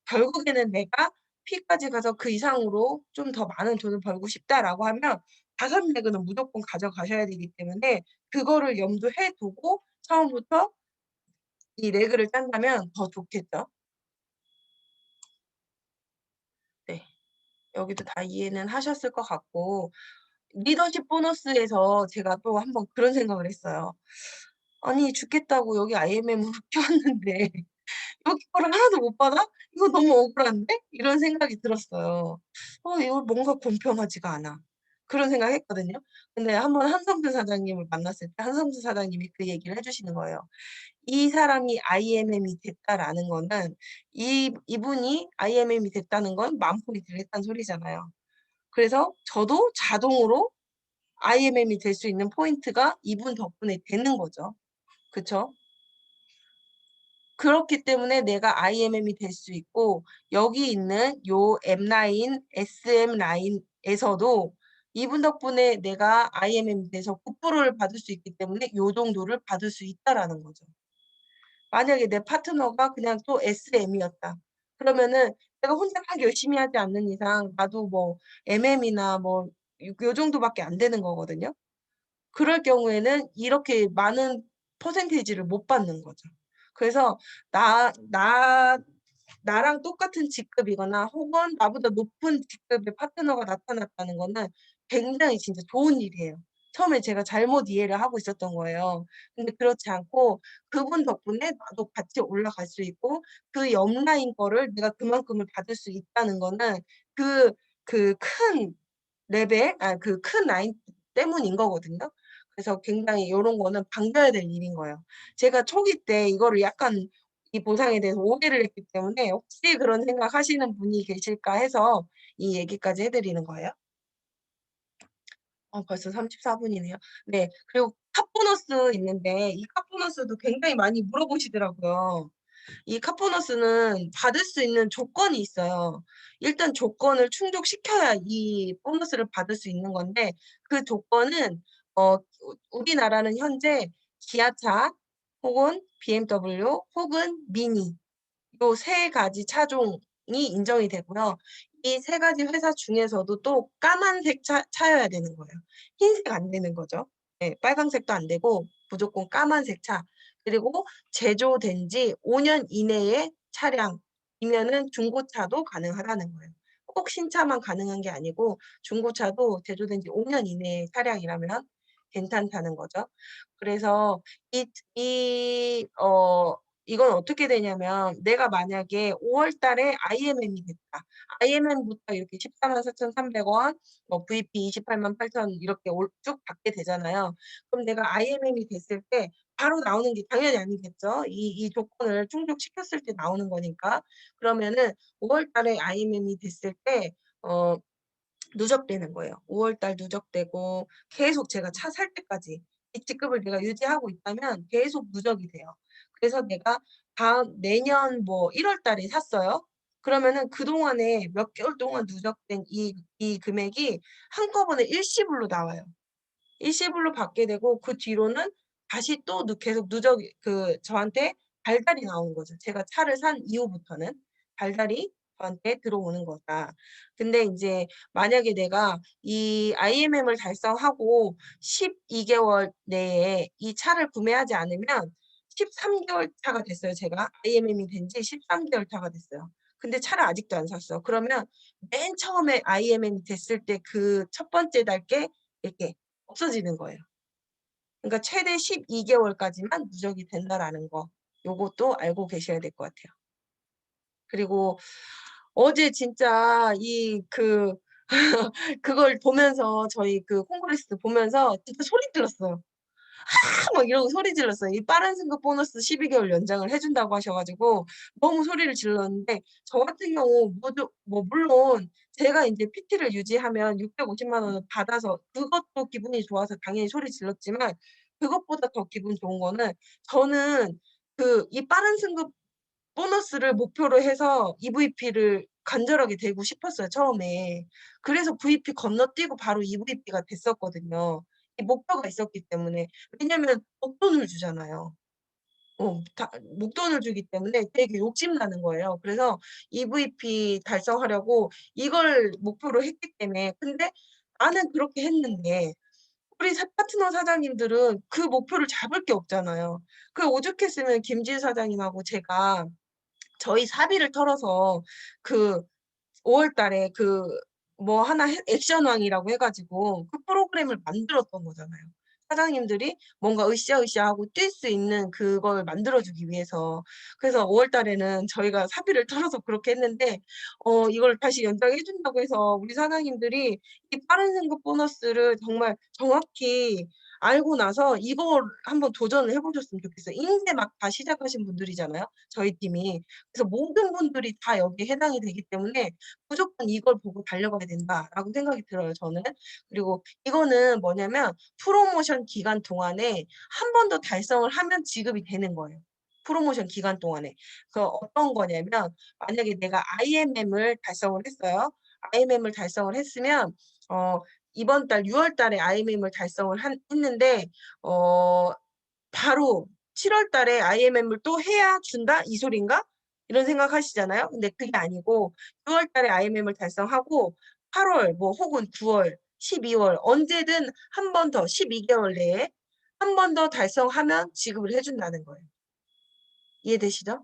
결국에는 내가 P까지 가서 그 이상으로 좀 더 많은 돈을 벌고 싶다라고 하면 5레그는 무조건 가져가셔야 되기 때문에 그거를 염두해 두고 처음부터 이 레그를 짠다면 더 좋겠죠. 네. 여기도 다 이해는 하셨을 것 같고 리더십 보너스에서 제가 또 한번 그런 생각을 했어요. 아니 죽겠다고 여기 IMM으로 껴왔는데 여기 거를 하나도 못 받아? 이거 너무 억울한데? 이런 생각이 들었어요. 이거 뭔가 공평하지가 않아. 그런 생각했거든요. 근데 한번 한성준 사장님을 만났을 때 한성준 사장님이 그 얘기를 해 주시는 거예요. 이 사람이 IMM이 됐다라는 거는 이분이 IMM이 됐다는 건 만풀이 됐다는 소리잖아요. 그래서 저도 자동으로 IMM이 될 수 있는 포인트가 이분 덕분에 되는 거죠. 그쵸? 그렇기 때문에 내가 IMM이 될 수 있고 여기 있는 요 M 라인, SM 라인에서도 이분 덕분에 내가 IMM이 돼서 9%를 받을 수 있기 때문에 요 정도를 받을 수 있다라는 거죠. 만약에 내 파트너가 그냥 또 SM이었다. 그러면은 내가 혼자 막 열심히 하지 않는 이상 나도 뭐 MM이나 뭐 요 정도밖에 안 되는 거거든요. 그럴 경우에는 이렇게 많은 퍼센테이지를 못 받는 거죠. 그래서 나 나 나랑 똑같은 직급이거나 혹은 나보다 높은 직급의 파트너가 나타났다는 거는 굉장히 진짜 좋은 일이에요. 처음에 제가 잘못 이해를 하고 있었던 거예요. 근데 그렇지 않고 그분 덕분에 나도 같이 올라갈 수 있고 그 옆 라인 거를 내가 그만큼을 받을 수 있다는 거는 그 큰 레벨 그 큰 라인 때문인 거거든요. 그래서 굉장히 요런 거는 반겨야 될 일인 거예요. 제가 초기 때 이거를 약간 이 보상에 대해서 오해를 했기 때문에 혹시 그런 생각하시는 분이 계실까 해서 이 얘기까지 해 드리는 거예요. 벌써 34 분이네요. 네. 그리고 카보너스 있는데 이 카보너스도 굉장히 많이 물어보시더라고요. 이 카보너스는 받을 수 있는 조건이 있어요. 일단 조건을 충족시켜야 이 보너스를 받을 수 있는 건데 그 조건은 우리나라는 현재 기아차 혹은 BMW 혹은 미니 요 세 가지 차종이 인정이 되고요. 이 세 가지 회사 중에서도 또 까만색 차여야 되는 거예요. 흰색 안 되는 거죠. 예. 빨강색도 안 되고 무조건 까만색 차. 그리고 제조된 지 5년 이내의 차량이면은 중고차도 가능하다는 거예요. 꼭 신차만 가능한 게 아니고 중고차도 제조된 지 5년 이내의 차량이라면 괜찮다는 거죠. 그래서 이 이 이건 어떻게 되냐면 내가 만약에 5월 달에 IMM이 됐다. IMM부터 이렇게 144,300원, 뭐 VP 288,000 이렇게 쭉 받게 되잖아요. 그럼 내가 IMM이 됐을 때 바로 나오는 게 당연히 아니겠죠. 이 조건을 충족시켰을 때 나오는 거니까. 그러면은 5월 달에 IMM이 됐을 때 어 누적되는 거예요. 5월 달 누적되고 계속 제가 차 살 때까지 이 직급을 내가 유지하고 있다면 계속 누적이 돼요. 그래서 내가 다음 내년 뭐 1월 달에 샀어요. 그러면은 그동안에 몇 개월 동안 누적된 이 금액이 한꺼번에 일시불로 나와요. 일시불로 받게 되고 그 뒤로는 다시 또 계속 누적이 저한테 달달이 나오는 거죠. 제가 차를 산 이후부터는 달달이 저한테 들어오는 거다. 근데 인제 만약에 내가 이 IMM을 달성하고 12개월 내에 이 차를 구매하지 않으면 13개월 차가 됐어요 제가. IMM이 된 지 13개월 차가 됐어요. 근데 차를 아직도 안 샀어. 그러면 맨 처음에 IMM이 됐을 때 그 첫 번째 달게 이렇게 없어지는 거예요. 그러니까 최대 12개월까지만 누적이 된다라는 거 요것도 알고 계셔야 될 것 같아요. 그리고 어제 진짜 그걸 보면서 저희 그 콩그레스 보면서 진짜 소리 질렀어요. "아!" 막 이러고 소리 질렀어요. 이 빠른 승급 보너스 12개월 연장을 해 준다고 하셔 가지고 너무 소리를 질렀는데 저 같은 경우 뭐 물론 제가 인제 PT를 유지하면 650만 원을 받아서 그것도 기분이 좋아서 당연히 소리 질렀지만 그것보다 더 기분 좋은 거는 저는 이 빠른 승급 보너스를 목표로 해서 EVP를 간절하게 되고 싶었어요 처음에. 그래서 VP 건너뛰고 바로 EVP가 됐었거든요. 이 목표가 있었기 때문에. 왜냐면 목돈을 주잖아요. 다 목돈을 주기 때문에 되게 욕심나는 거예요. 그래서 EVP 달성하려고 이걸 목표로 했기 때문에 근데 나는 그렇게 했는데 우리 파트너 사장님들은 그 목표를 잡을 게 없잖아요. 오죽했으면 김지우 사장님하고 제가 저희 사비를 털어서 그 5월 달에 뭐 하나 액션왕이라고 해 가지고 그 프로그램을 만들었던 거잖아요. 사장님들이 뭔가 으쌰으쌰하고 뛸 수 있는 그걸 만들어 주기 위해서. 그래서 5월 달에는 저희가 사비를 털어서 그렇게 했는데 이걸 다시 연장해 준다고 해서 우리 사장님들이 이 빠른 승급 보너스를 정말 정확히 알고 나서 이걸 한번 도전을 해 보셨으면 좋겠어요. 인제 막 다 시작하신 분들이잖아요, 저희 팀이. 그래서 모든 분들이 다 여기에 해당이 되기 때문에 '무조건 이걸 보고 달려가야 된다.'라고 생각이 들어요 저는. 그리고 이거는 뭐냐면 프로모션 기간 동안에 한 번 더 달성을 하면 지급이 되는 거예요, 프로모션 기간 동안에. 그래서 어떤 거냐면 만약에 내가 IMM을 달성을 했어요. IMM을 달성을 했으면 어 이번 달 6월 달에 IMM을 달성을 했는데 어 바로 7월 달에 IMM을 또 해야 준다 이 소린가? 이런 생각하시잖아요. 근데 그게 아니고 6월 달에 IMM을 달성하고 8월 뭐 혹은 9월, 12월 언제든 한 번 더 12개월 내에 한 번 더 달성하면 지급을 해 준다는 거예요. 이해되시죠?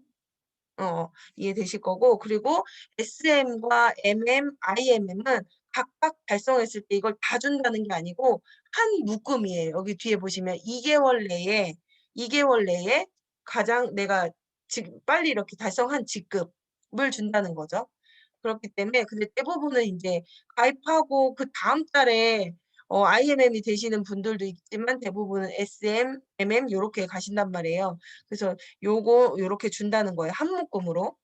이해되실 거고 그리고 SM과 MM, IMM은 각각 달성했을 때 이걸 다 준다는 게 아니고 한 묶음이에요. 여기 뒤에 보시면 2 개월 내에 가장 내가 지금 빨리 이렇게 달성한 직급을 준다는 거죠. 그렇기 때문에 근데 대부분은 인제 가입하고 그다음 달에 IMM이 되시는 분들도 있지만 대부분은 SM, MM 요렇게 가신단 말이에요. 그래서 요렇게 준다는 거예요, 한 묶음으로.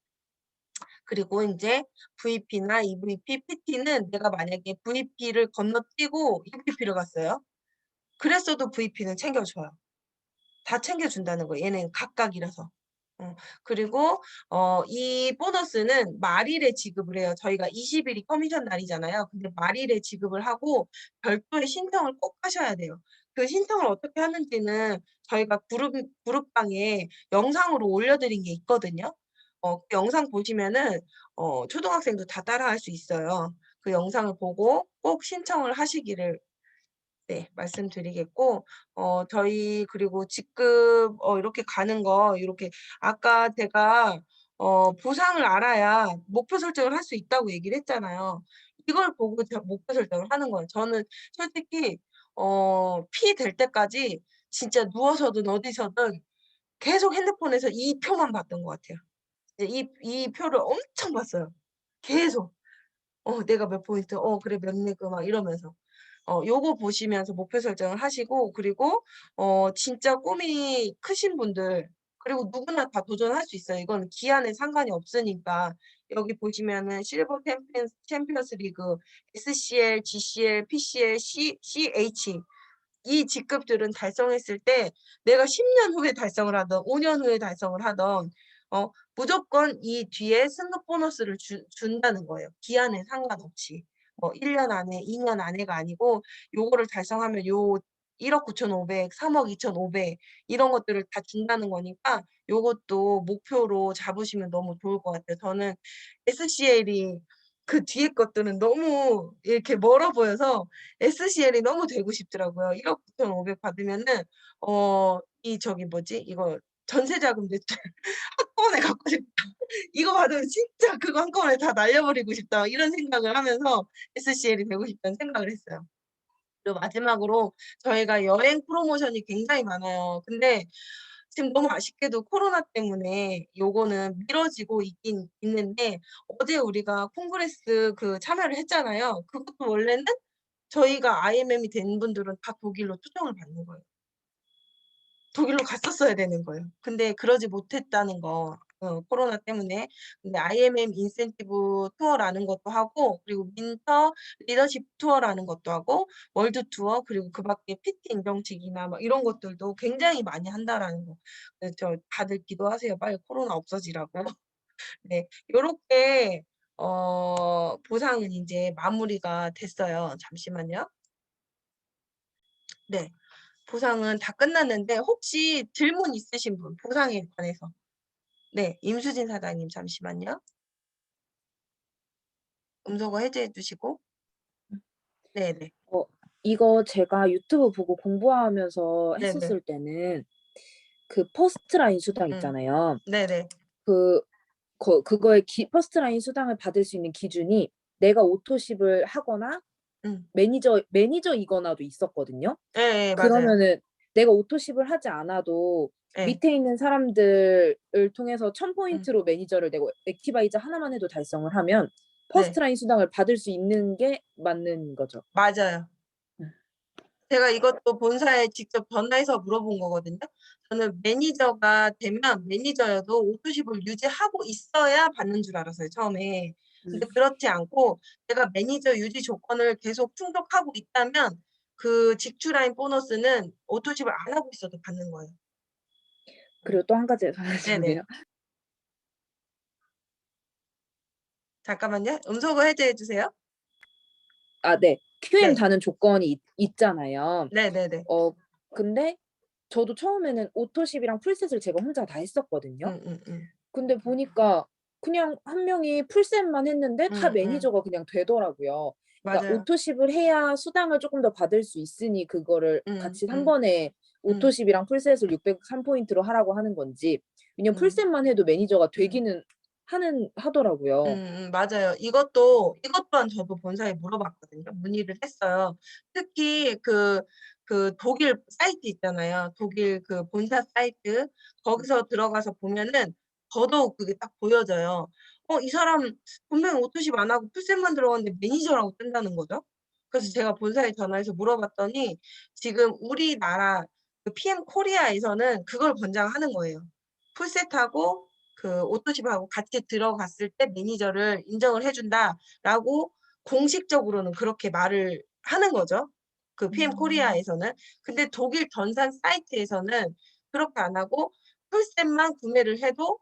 그리고 인제 VP나 EVP, PT는 내가 만약에 VP를 건너뛰고 EVP를 갔어요. 그랬어도 VP는 챙겨줘요. 다 챙겨준다는 거예요, 얘는 각각이라서. 어 그리고 이 보너스는 말일에 지급을 해요. 저희가 20 일이 커미션 날이잖아요. 근데 말일에 지급을 하고 별도의 신청을 꼭 하셔야 돼요. 그 신청을 어떻게 하는지는 저희가 그룹방에 영상으로 올려 드린 게 있거든요. 그 영상 보시면은 초등학생도 다 따라할 수 있어요. 그 영상을 보고 꼭 신청을 하시기를 네 말씀드리겠고 저희 그리고 직급 이렇게 가는 거 요렇게 아까 제가 보상을 알아야 목표 설정을 할 수 있다고 얘기를 했잖아요. 이걸 보고 목표 설정을 하는 거예요. 저는 솔직히 피 될 때까지 진짜 누워서든 어디서든 계속 핸드폰에서 이 표만 봤던 것 같아요. 이제 이 표를 엄청 봤어요. 계속. 내가 몇 포인트 그래 몇 리그 막 이러면서. 요거 보시면서 목표 설정을 하시고 그리고 진짜 꿈이 크신 분들 그리고 누구나 다 도전할 수 있어요. 이거는 기한에 상관이 없으니까. 여기 보시면은 실버 챔피언스 리그, SCL, GCL, PCL, CH 이 직급들은 달성했을 때 내가 10년 후에 달성을 하든 5년 후에 달성을 하든 무조건 이 뒤에 승급 보너스를 준다는 거예요, 기한에 상관없이. 뭐 1년 안에 2년 안에가 아니고 요거를 달성하면 요 1억 9,500, 3억 2,500 이런 것들을 다 준다는 거니까 요것도 목표로 잡으시면 너무 좋을 것 같아요. 저는 SCL이 그 뒤에 것들은 너무 이렇게 멀어 보여서 SCL이 너무 되고 싶더라고요. 1억 9,500 받으면은 이 저기 뭐지? 이거 전세자금 대출 한꺼번에 갚고 싶다. 이거 받으면 진짜 그거 한꺼번에 다 날려버리고 싶다. 이런 생각을 하면서 SCL이 되고 싶다는 생각을 했어요. 그리고 마지막으로 저희가 여행 프로모션이 굉장히 많아요. 근데 지금 너무 아쉽게도 코로나 때문에 요거는 미뤄지고 있긴 있는데 어제 우리가 콩그레스 그 참여를 했잖아요. 그것도 원래는 저희가 IMM이 된 분들은 다 독일로 초청을 받는 거예요. 독일로 갔었어야 되는 거예요. 근데 그러지 못했다는 거. 코로나 때문에. 근데 IMM 인센티브 투어라는 것도 하고 그리고 윈터 리더십 투어라는 것도 하고 월드 투어 그리고 그밖에 PT 인정식이나 막 이런 것들도 굉장히 많이 한다라는 거. 그래서 저 다들 기도하세요. 빨리 코로나 없어지라고. 네. 요렇게 보상은 인제 마무리가 됐어요. 잠시만요. 네. 보상은 다 끝났는데 혹시 질문 있으신 분 보상에 관해서. 네. 임수진 사장님 잠시만요. 음소거 해제해 주시고. 네네. 어 이거 제가 유튜브 보고 공부하면서 네네. 했었을 때는 그 퍼스트라인 수당 음. 있잖아요. 네네. 그 그거의 퍼스트라인 수당을 받을 수 있는 기준이 내가 오토십을 하거나 음. 매니저이거나도 있었거든요. 예예. 맞아요. 그러면은 내가 오토십을 하지 않아도 예. 밑에 있는 사람들을 통해서 1000 음. 포인트로 매니저를 내고 액티바이저 하나만 해도 달성을 하면 네. 퍼스트라인 수당을 받을 수 있는 게 맞는 거죠. 맞아요. 음. 제가 이것도 본사에 직접 전화해서 물어본 거거든요. 저는 매니저가 되면 매니저여도 오토십을 유지하고 있어야 받는 줄 알았어요, 처음에. 근데 음. 그렇지 않고 내가 매니저 유지 조건을 계속 충족하고 있다면 그 직출한 보너스는 오토십을 안 하고 있어도 받는 거예요. 음. 그리고 또 한 가지 더 네네. 말씀드려요. 잠깐만요. 음소거 해제해 주세요. 아 네. QM 네. 다는 조건이 있잖아요. 네네네. 어 근데 저도 처음에는 오토십이랑 풀셋을 제가 혼자 다 했었거든요. 음음음. 근데 보니까 그냥 한 명이 풀셋만 했는데 다 음음. 매니저가 그냥 되더라고요. 그러니까 맞아요. 오토십을 해야 수당을 쪼끔 더 받을 수 있으니 그거를 같이 한 음. 번에 음. 오토십이랑 풀셋을 603 포인트로 하라고 하는 건지 왜냐면 음. 풀셋만 해도 매니저가 음. 되기는 하더라고요. 맞아요. 이것 또한 저도 본사에 물어봤거든요. 문의를 했어요. 특히 그 독일 사이트 있잖아요. 독일 그 본사 사이트 거기서 들어가서 보면은 더더욱 그게 딱 보여져요. 이 사람 분명히 오토십 안 하고 풀셋만 들어갔는데 매니저라고 뜬다는 거죠. 그래서 제가 본사에 전화해서 물어봤더니 지금 우리나라 그 PM 코리아에서는 그걸 권장하는 거예요. 풀셋하고 그 오토십하고 같이 들어갔을 때 매니저를 인정을 해 준다라고 공식적으로는 그렇게 말을 하는 거죠. 그 PM 음. 코리아에서는. 근데 독일 전산 사이트에서는 그렇게 안 하고 풀셋만 구매를 해도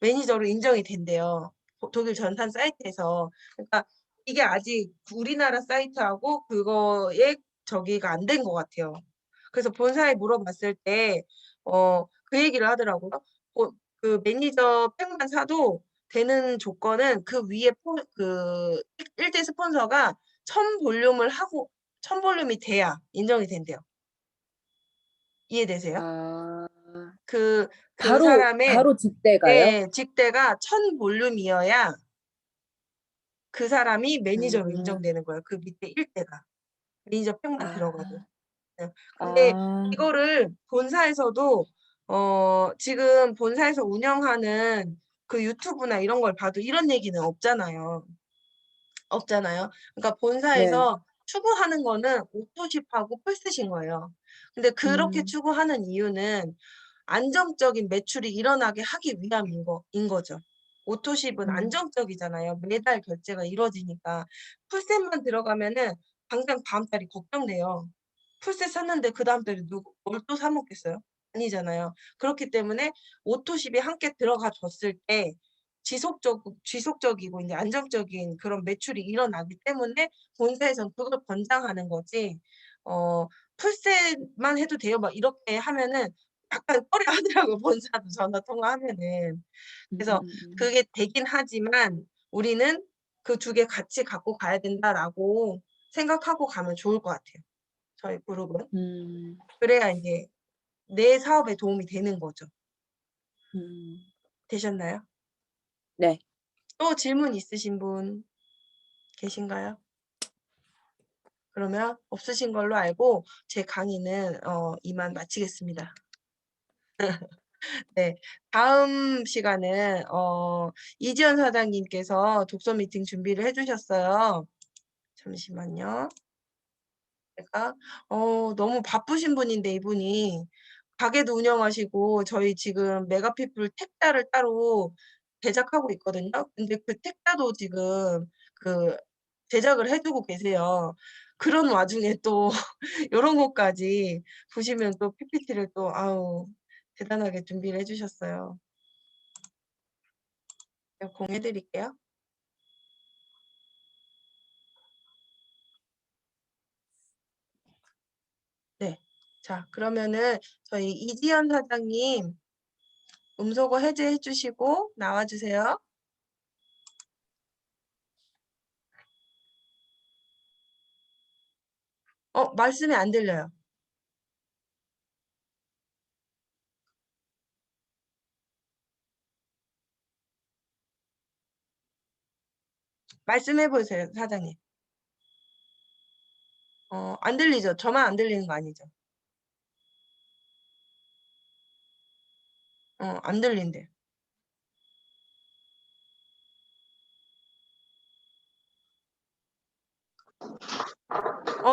매니저로 인정이 된대요. 독일 전산 사이트에서. 그러니까 이게 아직 우리나라 사이트하고 그거에 저기가 안 된 것 같아요. 그래서 본사에 물어봤을 때 그 얘기를 하더라고요. 그 매니저 팩만 사도 되는 조건은 그 위에 그 1대 스폰서가 1000 볼륨을 하고 1000 볼륨이 돼야 인정이 된대요. 이해되세요? 아. 그 사람의 바로 직대가요? 예 직대가 1000 볼륨이어야 그 사람이 매니저로 아. 인정되는 거예요, 그 밑에 1 대가. 매니저 팩만 들어가도. 아. 예. 근데 아. 이거를 본사에서도 지금 본사에서 운영하는 그 유튜브나 이런 걸 봐도 이런 얘기는 없잖아요. 없잖아요. 그러니까 네. 본사에서 추구하는 거는 오토십하고 풀셋인 거예요. 근데 그렇게 음. 추구하는 이유는 안정적인 매출이 일어나게 하기 위함인 거죠. 오토십은 음. 안정적이잖아요. 매달 결제가 이루어지니까. 풀셋만 들어가면은 당장 다음 달이 걱정돼요. 풀셋 샀는데 그다음 달에 뭘 또 사 먹겠어요? 아니잖아요. 그렇기 때문에 오토십이 함께 들어가 줬을 때 지속적이고 인제 안정적인 그런 매출이 일어나기 때문에 본사에선 그걸 권장하는 거지 어 풀셋만 해도 돼요?" 막 이렇게 하면은 약간 꺼려하더라고요, 본사도 전화 통화하면은. 그래서 그게 되긴 하지만 우리는 그 두 개 같이 갖고 가야 된다라고 생각하고 가면 좋을 것 같아요, 저희 그룹은. 음. 그래야 인제 내 사업에 도움이 되는 거죠. 음. 되셨나요? 네. 또 질문 있으신 분 계신가요? 그러면 없으신 걸로 알고 제 강의는 이만 마치겠습니다. 네. 다음 시간은 이지연 사장님께서 독서 미팅 준비를 해 주셨어요. 잠시만요. 제가 너무 바쁘신 분인데 이분이 가게도 운영하시고 저희 지금 메가피플 택다를 따로 제작하고 있거든요. 근데 그 택다도 지금 그 제작을 해 두고 계세요. 그런 와중에 또 요런 것까지 보시면 또 PPT를 또 아우 대단하게 준비를 해 주셨어요. 제가 공유해 드릴게요. 네. 자 그러면은 저희 이지연 사장님 음소거 해제해 주시고 나와 주세요. 말씀이 안 들려요. 말씀해 보세요, 사장님. 안 들리죠? 저만 안 들리는 거 아니죠? 안 들린대요.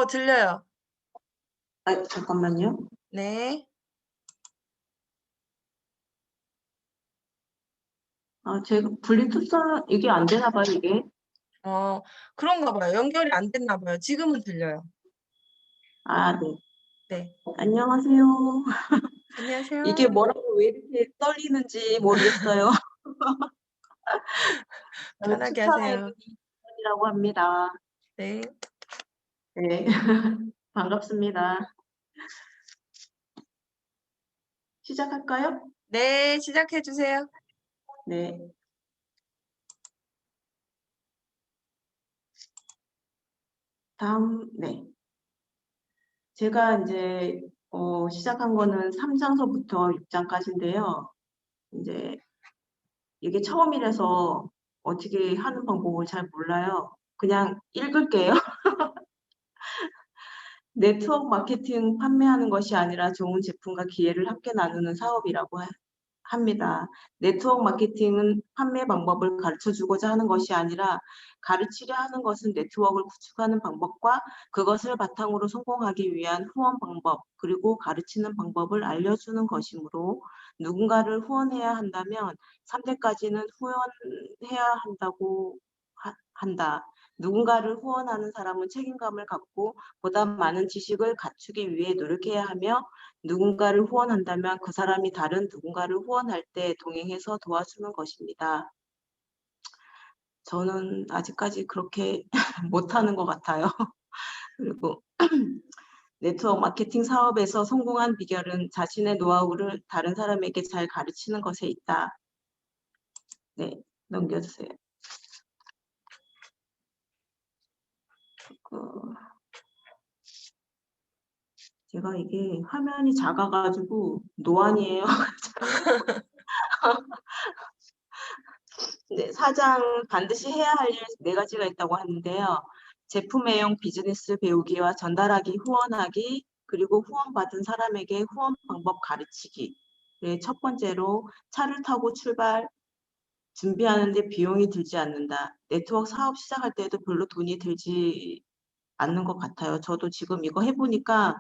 들려요. 아, 잠깐만요. 네. 제가 블루투스 이게 안 되나 봐요, 이게. 그런가 봐요. 연결이 안 됐나 봐요. 지금은 들려요. 네. 네. 안녕하세요. 이게 안녕하세요. 뭐라고 왜 이렇게 떨리는지 모르겠어요. 저는 편하게 추천해요 하세요. 이라고 합니다. 네. 네. 반갑습니다. 시작할까요? 네. 시작해 주세요. 네. 네. 제가 이제 시작한 거는 3장서부터 6장까지인데요. 이제 이게 처음이라서 어떻게 하는 방법을 잘 몰라요. 그냥 읽을게요. 네트워크 마케팅 판매하는 것이 아니라 좋은 제품과 기회를 함께 나누는 사업이라고 합니다. 네트워크 마케팅은 판매 방법을 가르쳐주고자 하는 것이 아니라 가르치려 하는 것은 네트워크를 구축하는 방법과 그것을 바탕으로 성공하기 위한 후원 방법 그리고 가르치는 방법을 알려주는 것이므로 누군가를 후원해야 한다면 3대까지는 후원해야 한다고 한다. 누군가를 후원하는 사람은 책임감을 갖고 보다 많은 지식을 갖추기 위해 노력해야 하며 누군가를 후원한다면 그 사람이 다른 누군가를 후원할 때 동행해서 도와주는 것입니다. 저는 아직까지 그렇게 못하는 것 같아요. 그리고 네트워크 마케팅 사업에서 성공한 비결은 자신의 노하우를 다른 사람에게 잘 가르치는 것에 있다. 네, 넘겨주세요. 제가 이게 화면이 작아가지고 노안이에요. 네, 4장 반드시 해야 할 일 4가지가 있다고 하는데요. 제품 애용 비즈니스 배우기와 전달하기, 후원하기, 그리고 후원받은 사람에게 후원 방법 가르치기. 네, 첫 번째로 차를 타고 출발, 준비하는데 비용이 들지 않는다. 네트워크 사업 시작할 때도 별로 돈이 들지 않는 것 같아요. 저도 지금 이거 해보니까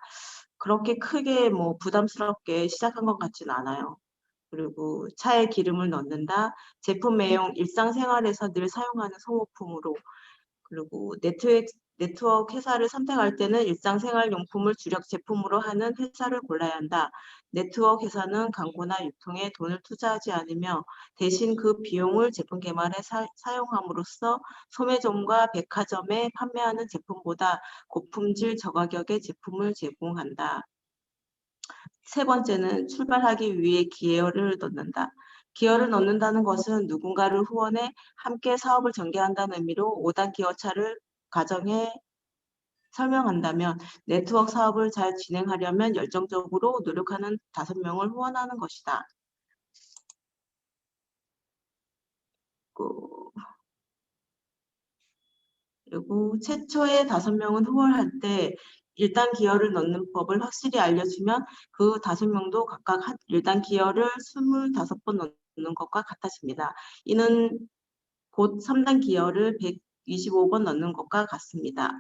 그렇게 크게 뭐 부담스럽게 시작한 것 같진 않아요. 그리고 차에 기름을 넣는다. 제품 애용 일상생활에서 늘 사용하는 소모품으로. 그리고 네트워크 회사를 선택할 때는 일상생활용품을 주력 제품으로 하는 회사를 골라야 한다. 네트워크 회사는 광고나 유통에 돈을 투자하지 않으며 대신 그 비용을 제품 개발에 사용함으로써 소매점과 백화점에 판매하는 제품보다 고품질 저가격의 제품을 제공한다. 세 번째는 출발하기 위해 기여를 넣는다. 기여를 넣는다는 것은 누군가를 후원해 함께 사업을 전개한다는 의미로 5단 기여차를 가정해 설명한다면 네트워크 사업을 잘 진행하려면 열정적으로 노력하는 5명을 후원하는 것이다. 그리고 최초의 5명은 후원할 때 1단 기여를 넣는 법을 확실히 알려주면 그 5명도 각각 1단 기여를 25번 넣는 것과 같아집니다. 이는 곧 3단 기여를 125번 넣는 것과 같습니다.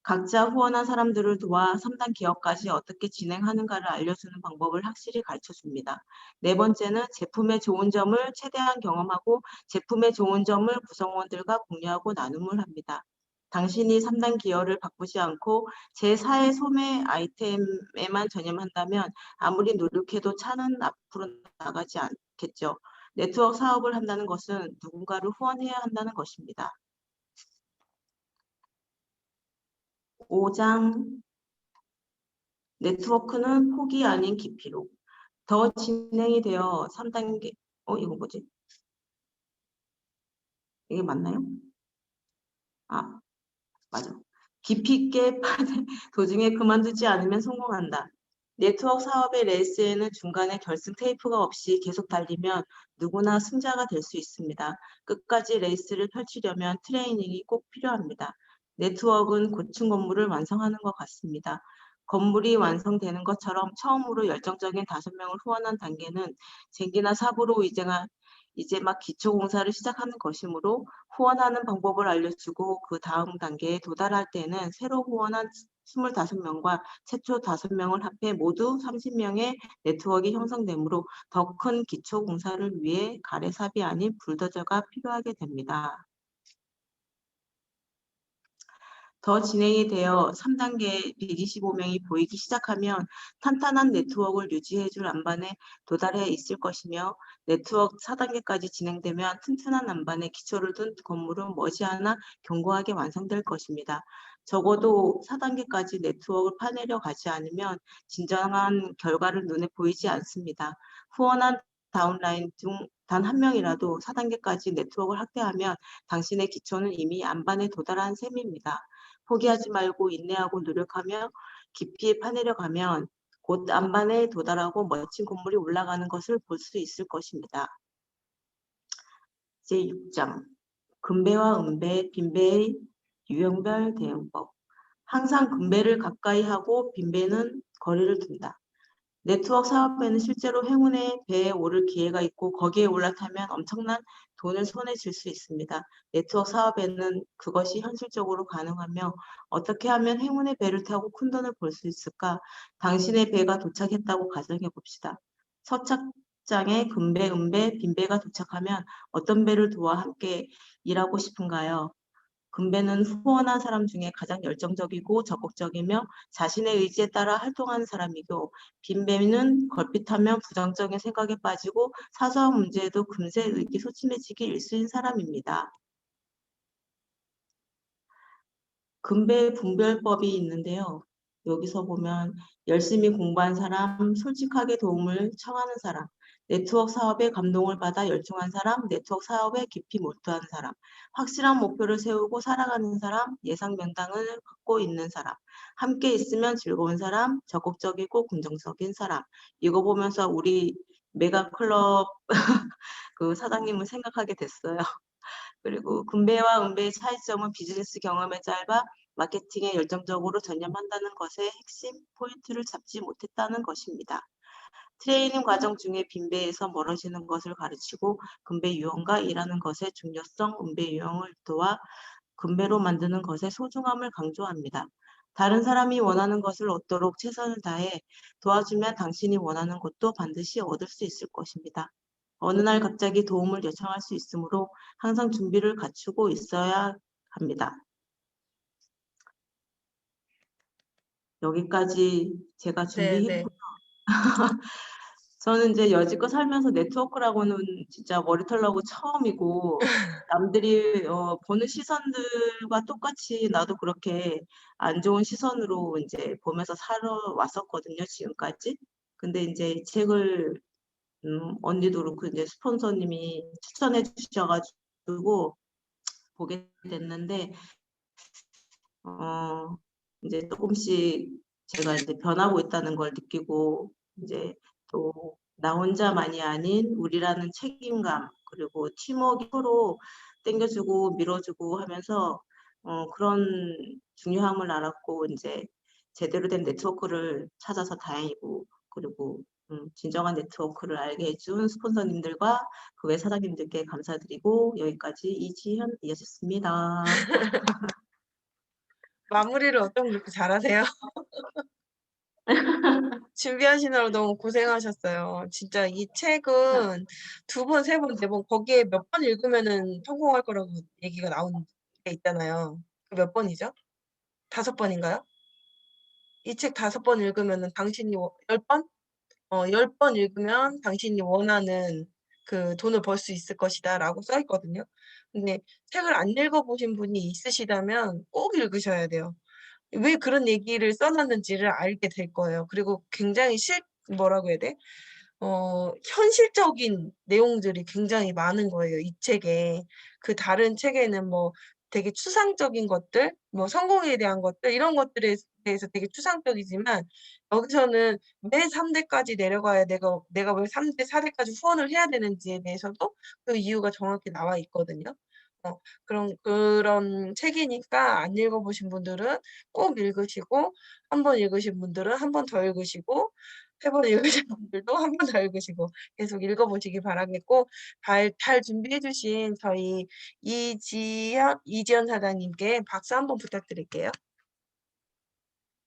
각자 후원한 사람들을 도와 3단 기여까지 어떻게 진행하는가를 알려주는 방법을 확실히 가르쳐줍니다. 네 번째는 제품의 좋은 점을 최대한 경험하고 제품의 좋은 점을 구성원들과 공유하고 나눔을 합니다. 당신이 3단 기여를 바꾸지 않고 제4의 소매 아이템에만 전념한다면 아무리 노력해도 차는 앞으로 나가지 않겠죠. 네트워크 사업을 한다는 것은 누군가를 후원해야 한다는 것입니다. 5장 네트워크는 폭이 아닌 깊이로 더 진행이 되어 3단계 이거 뭐지? 이게 맞나요? 아, 맞아. 깊이 있게 파는 도중에 그만두지 않으면 성공한다. 네트워크 사업의 레이스에는 중간에 결승 테이프가 없이 계속 달리면 누구나 승자가 될 수 있습니다. 끝까지 레이스를 펼치려면 트레이닝이 꼭 필요합니다. 네트워크는 고층 건물을 완성하는 것 같습니다. 건물이 완성되는 것처럼 처음으로 열정적인 5명을 후원한 단계는 쟁기나 삽으로 이제 막 기초공사를 시작하는 것이므로 후원하는 방법을 알려주고 그 다음 단계에 도달할 때는 새로 후원한 25명과 최초 5명을 합해 모두 30명의 네트워크가 형성되므로 더 큰 기초공사를 위해 가래삽이 아닌 불도저가 필요하게 됩니다. 더 진행이 되어 3단계 125명이 보이기 시작하면 탄탄한 네트워크를 유지해줄 안반에 도달해 있을 것이며 네트워크 4단계까지 진행되면 튼튼한 안반에 기초를 둔 건물은 머지않아 견고하게 완성될 것입니다. 적어도 4단계까지 네트워크를 파내려 가지 않으면 진정한 결과를 눈에 보이지 않습니다. 후원한 다운라인 중 단 한 명이라도 4단계까지 네트워크를 확대하면 당신의 기초는 이미 안반에 도달한 셈입니다. 포기하지 말고 인내하고 노력하며 깊이 파내려 가면 곧 안반에 도달하고 멋진 건물이 올라가는 것을 볼 수 있을 것입니다. 제6장 금배와 은배, 빈배의 유형별 대응법. 항상 금배를 가까이 하고 빈배는 거리를 둔다. 네트워크 사업에는 실제로 행운의 배에 오를 기회가 있고 거기에 올라타면 엄청난 돈을 손에 쥘 수 있습니다. 네트워크 사업에는 그것이 현실적으로 가능하며 어떻게 하면 행운의 배를 타고 큰 돈을 벌 수 있을까? 당신의 배가 도착했다고 가정해 봅시다. 서착장에 금배, 은배, 빈배가 도착하면 어떤 배를 도와 함께 일하고 싶은가요? 금배는 후원한 사람 중에 가장 열정적이고 적극적이며 자신의 의지에 따라 활동하는 사람이고 빈배는 걸핏하면 부정적인 생각에 빠지고 사소한 문제에도 금세 의기소침해지기 일수인 사람입니다. 금배 분별법이 있는데요. 여기서 보면 열심히 공부한 사람, 솔직하게 도움을 청하는 사람, 네트워크 사업에 감동을 받아 열중한 사람, 네트워크 사업에 깊이 몰두한 사람, 확실한 목표를 세우고 살아가는 사람, 예상 명당을 갖고 있는 사람, 함께 있으면 즐거운 사람, 적극적이고 긍정적인 사람. 이거 보면서 우리 메가클럽 그 사장님을 생각하게 됐어요. 그리고 군배와 은배의 차이점은 비즈니스 경험에 짧아 마케팅에 열정적으로 전념한다는 것의 핵심 포인트를 잡지 못했다는 것입니다. 트레이닝 과정 중에 빈배에서 멀어지는 것을 가르치고 금배 유형과 일하는 것의 중요성, 은배 유형을 도와 금배로 만드는 것의 소중함을 강조합니다. 다른 사람이 원하는 것을 얻도록 최선을 다해 도와주면 당신이 원하는 것도 반드시 얻을 수 있을 것입니다. 어느 날 갑자기 도움을 요청할 수 있으므로 항상 준비를 갖추고 있어야 합니다. 여기까지 제가 네, 네. 준비했고, 저는 이제 여지껏 살면서 네트워크라고는 진짜 머리 털나고 처음이고, 남들이 보는 시선들과 똑같이 나도 그렇게 안 좋은 시선으로 이제 보면서 살아왔었거든요, 지금까지. 근데 이제 이 책을 언니도 그렇고 이제 스폰서님이 추천해 주셔가지고 보게 됐는데, 어, 이제 조금씩 제가 이제 변하고 있다는 걸 느끼고, 이제 또 나 혼자만이 아닌 우리라는 책임감, 그리고 팀워크 서로 땡겨주고 밀어주고 하면서 그런 중요함을 알았고, 이제 제대로 된 네트워크를 찾아서 다행이고, 그리고 진정한 네트워크를 알게 해준 스폰서님들과 그 외 사장님들께 감사드리고, 여기까지 이지현이었습니다. 마무리를 어쩜 그렇게 잘하세요? 준비하시느라 너무 고생하셨어요. 진짜 이 책은 2번, 3번, 4번 거기에 몇 번 읽으면은 성공할 거라고 얘기가 나온 게 있잖아요. 그 몇 번이죠? 5번인가요? 이 책 5번 읽으면은 당신이 10번? 10번 읽으면 당신이 원하는 그 돈을 벌 수 있을 것이다라고 써 있거든요. 근데 책을 안 읽어보신 분이 있으시다면 꼭 읽으셔야 돼요. 왜 그런 얘기를 써 놨는지를 알게 될 거예요. 그리고 굉장히 뭐라고 해야 돼? 현실적인 내용들이 굉장히 많은 거예요, 이 책에. 그 다른 책에는 뭐 되게 추상적인 것들, 뭐 성공에 대한 것들, 이런 것들에 대해서 되게 추상적이지만 여기서는 왜 3대까지 내려가야 내가 왜 3대, 4대까지 후원을 해야 되는지에 대해서도 그 이유가 정확히 나와 있거든요. 그런 책이니까 안 읽어보신 분들은 꼭 읽으시고, 한 번 읽으신 분들은 한 번 더 읽으시고, 3번 읽으신 분들도 한 번 더 읽으시고 계속 읽어보시기 바라겠고, 잘 준비해 주신 저희 이지연 사장님께 박수 한번 부탁드릴게요.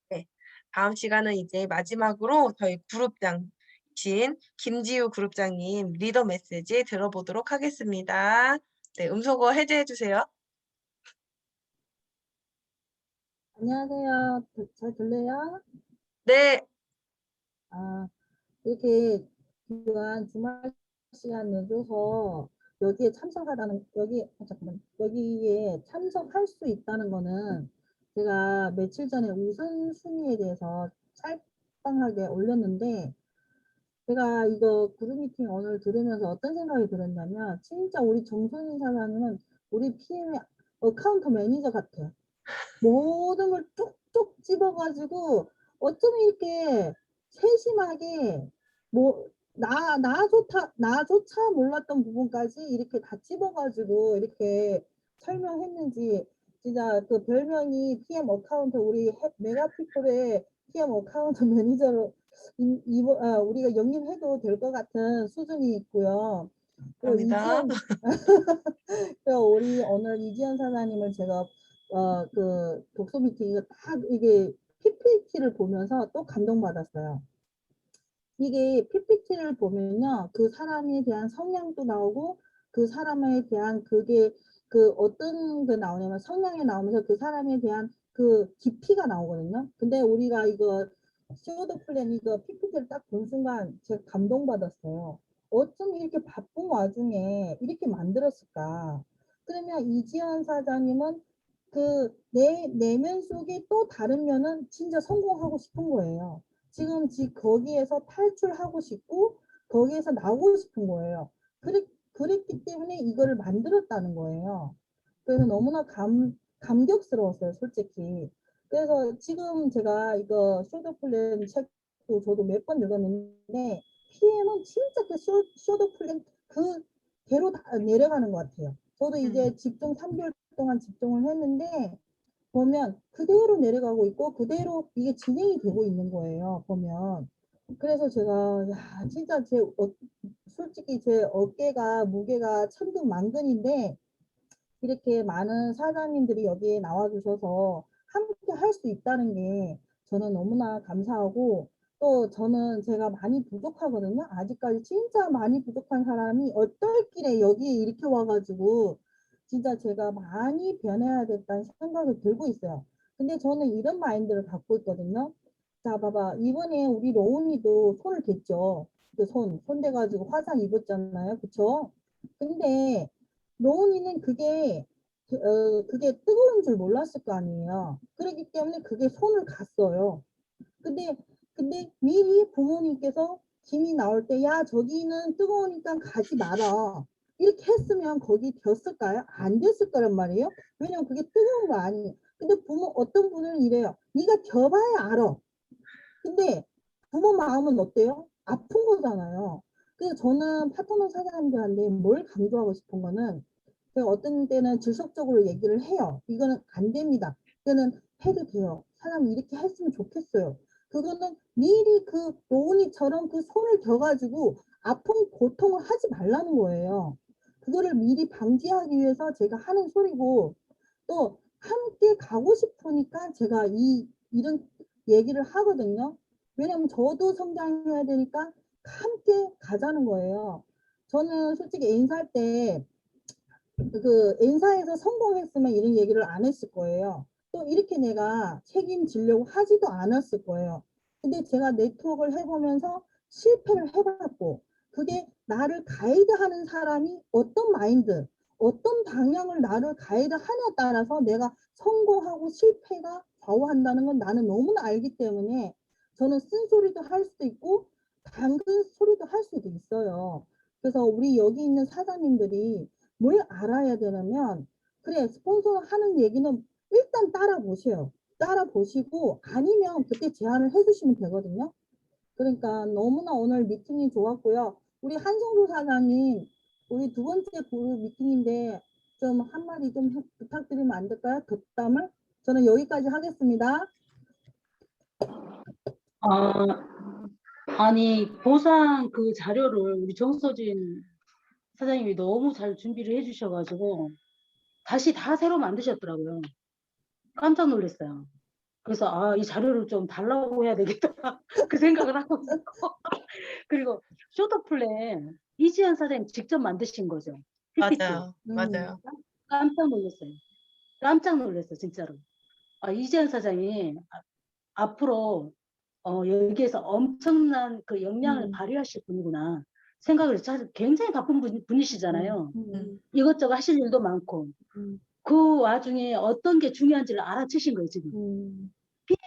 네. 다음 시간은 이제 마지막으로 저희 그룹장이신 김지우 그룹장님 리더 메시지 들어보도록 하겠습니다. 네, 음소거 해제해 주세요. 안녕하세요. 잘 들려요? 네, 아, 이렇게 귀한 주말 시간 내줘서 여기에 참석하다는, 잠깐만, 여기에 참석할 수 있다는 거는 제가 며칠 전에 우선순위에 대해서 짤방하게 올렸는데, 제가 이거 그룹 미팅 오늘 들으면서 어떤 생각이 들었냐면, 진짜 우리 정선희 사장님은 우리 PM의 어카운트 매니저 같아요. 모든 걸 쪽쪽 집어가지고 어쩜 이렇게 세심하게 뭐 나조차 몰랐던 부분까지 이렇게 다 집어가지고 이렇게 설명했는지 진짜 그 별명이 PM 어카운트 우리 메가피플의 PM 어카운트 매니저로 우리가 영입해도 될 것 같은 수준이 있고요. 또 감사합니다. 우리 오늘 이지연 사장님을 제가 그 독서 미팅을 딱 이게 PPT를 보면서 또 감동받았어요. 이게 PPT를 보면요, 그 사람에 대한 성향도 나오고 그 사람에 대한 그게 그 어떤 게 나오냐면 성향이 나오면서 그 사람에 대한 그 깊이가 나오거든요. 근데 우리가 이거 쇼더 플랜 이거 PPT를 딱 본 순간 제가 감동받았어요. 어쩜 이렇게 바쁜 와중에 이렇게 만들었을까? 그러면 이지연 사장님은 그 내면 속에 또 다른 면은 진짜 성공하고 싶은 거예요. 지금 거기에서 탈출하고 싶고 거기에서 나오고 싶은 거예요. 그랬기 때문에 이거를 만들었다는 거예요. 그래서 너무나 감격스러웠어요, 솔직히. 그래서 지금 제가 이거 쇼더 플랜 책도 저도 몇 번 읽었는데 PM은 진짜 그 쇼더 플랜 그대로 다 내려가는 것 같아요. 저도 이제 집중 3개월 동안 집중을 했는데 보면 그대로 내려가고 있고 그대로 이게 진행이 되고 있는 거예요. 보면. 그래서 제가 야, 진짜 솔직히 제 어깨가 무게가 천근만근인데 이렇게 많은 사장님들이 여기에 나와주셔서 함께 할 수 있다는 게 저는 너무나 감사하고 또 저는 제가 많이 부족하거든요. 아직까지 진짜 많이 부족한 사람이 어떨길래 여기에 이렇게 와가지고 진짜 제가 많이 변해야 됐다는 생각이 들고 있어요. 근데 저는 이런 마인드를 갖고 있거든요. 자, 봐봐. 이번에 우리 로운이도 손을 댔죠. 그 손 대가지고 화상 입었잖아요. 그쵸? 근데 로운이는 그게 뜨거운 줄 몰랐을 거 아니에요. 그렇기 때문에 그게 손을 갔어요. 근데, 근데 미리 부모님께서 김이 나올 때, 야, 저기는 뜨거우니까 가지 마라. 이렇게 했으면 거기 됐을까요? 안 됐을 거란 말이에요. 왜냐면 그게 뜨거운 거 아니에요. 근데 어떤 분은 이래요. 네가 겨봐야 알아. 근데 부모 마음은 어때요? 아픈 거잖아요. 그래서 저는 파트너 사장님들한테 뭘 강조하고 싶은 거는 제가 어떤 때는 질속적으로 얘기를 해요. 이거는 안 됩니다. 이거는 해도 돼요. 사람이 이렇게 했으면 좋겠어요. 그거는 미리 그 노은이처럼 그 손을 져가지고 아픈 고통을 하지 말라는 거예요. 그거를 미리 방지하기 위해서 제가 하는 소리고 또 함께 가고 싶으니까 제가 이런 얘기를 하거든요. 왜냐면 저도 성장해야 되니까 함께 가자는 거예요. 저는 솔직히 인사할 때 그 N사에서 성공했으면 이런 얘기를 안 했을 거예요. 또 이렇게 내가 책임지려고 하지도 않았을 거예요. 근데 제가 네트워크를 해보면서 실패를 해봤고 그게 나를 가이드하는 사람이 어떤 마인드, 어떤 방향을 나를 가이드하냐에 따라서 내가 성공하고 실패가 좌우한다는 건 나는 너무나 알기 때문에 저는 쓴소리도 할 수도 있고 당근 소리도 할 수도 있어요. 그래서 우리 여기 있는 사장님들이 뭘 알아야 되냐면 그래 스폰서 하는 얘기는 일단 따라 보세요. 따라 보시고 아니면 그때 제안을 해주시면 되거든요. 그러니까 너무나 오늘 미팅이 좋았고요. 우리 한성수 사장님 우리 두 번째 그룹 미팅인데 좀 한마디 좀 부탁드리면 안 될까요? 덕담을 저는 여기까지 하겠습니다. 아, 아니, 보상 그 자료를 우리 정서진 사장님이 너무 잘 준비를 해주셔가지고 다시 다 새로 만드셨더라고요. 깜짝 놀랐어요. 그래서 아, 이 자료를 좀 달라고 해야 되겠다. 그 생각을 하고 있어요. 그리고 쇼트 플랜 이지연 사장님 직접 만드신 거죠. PPT. 맞아요. 맞아요. 깜짝 놀랐어요. 깜짝 놀랐어요, 진짜로. 아, 이지연 사장이 앞으로 여기에서 엄청난 그 역량을 발휘하실 분이구나 생각을 해서 굉장히 바쁜 분이시잖아요. 이것저것 하실 일도 많고 그 와중에 어떤 게 중요한지를 알아채신 거예요, 지금.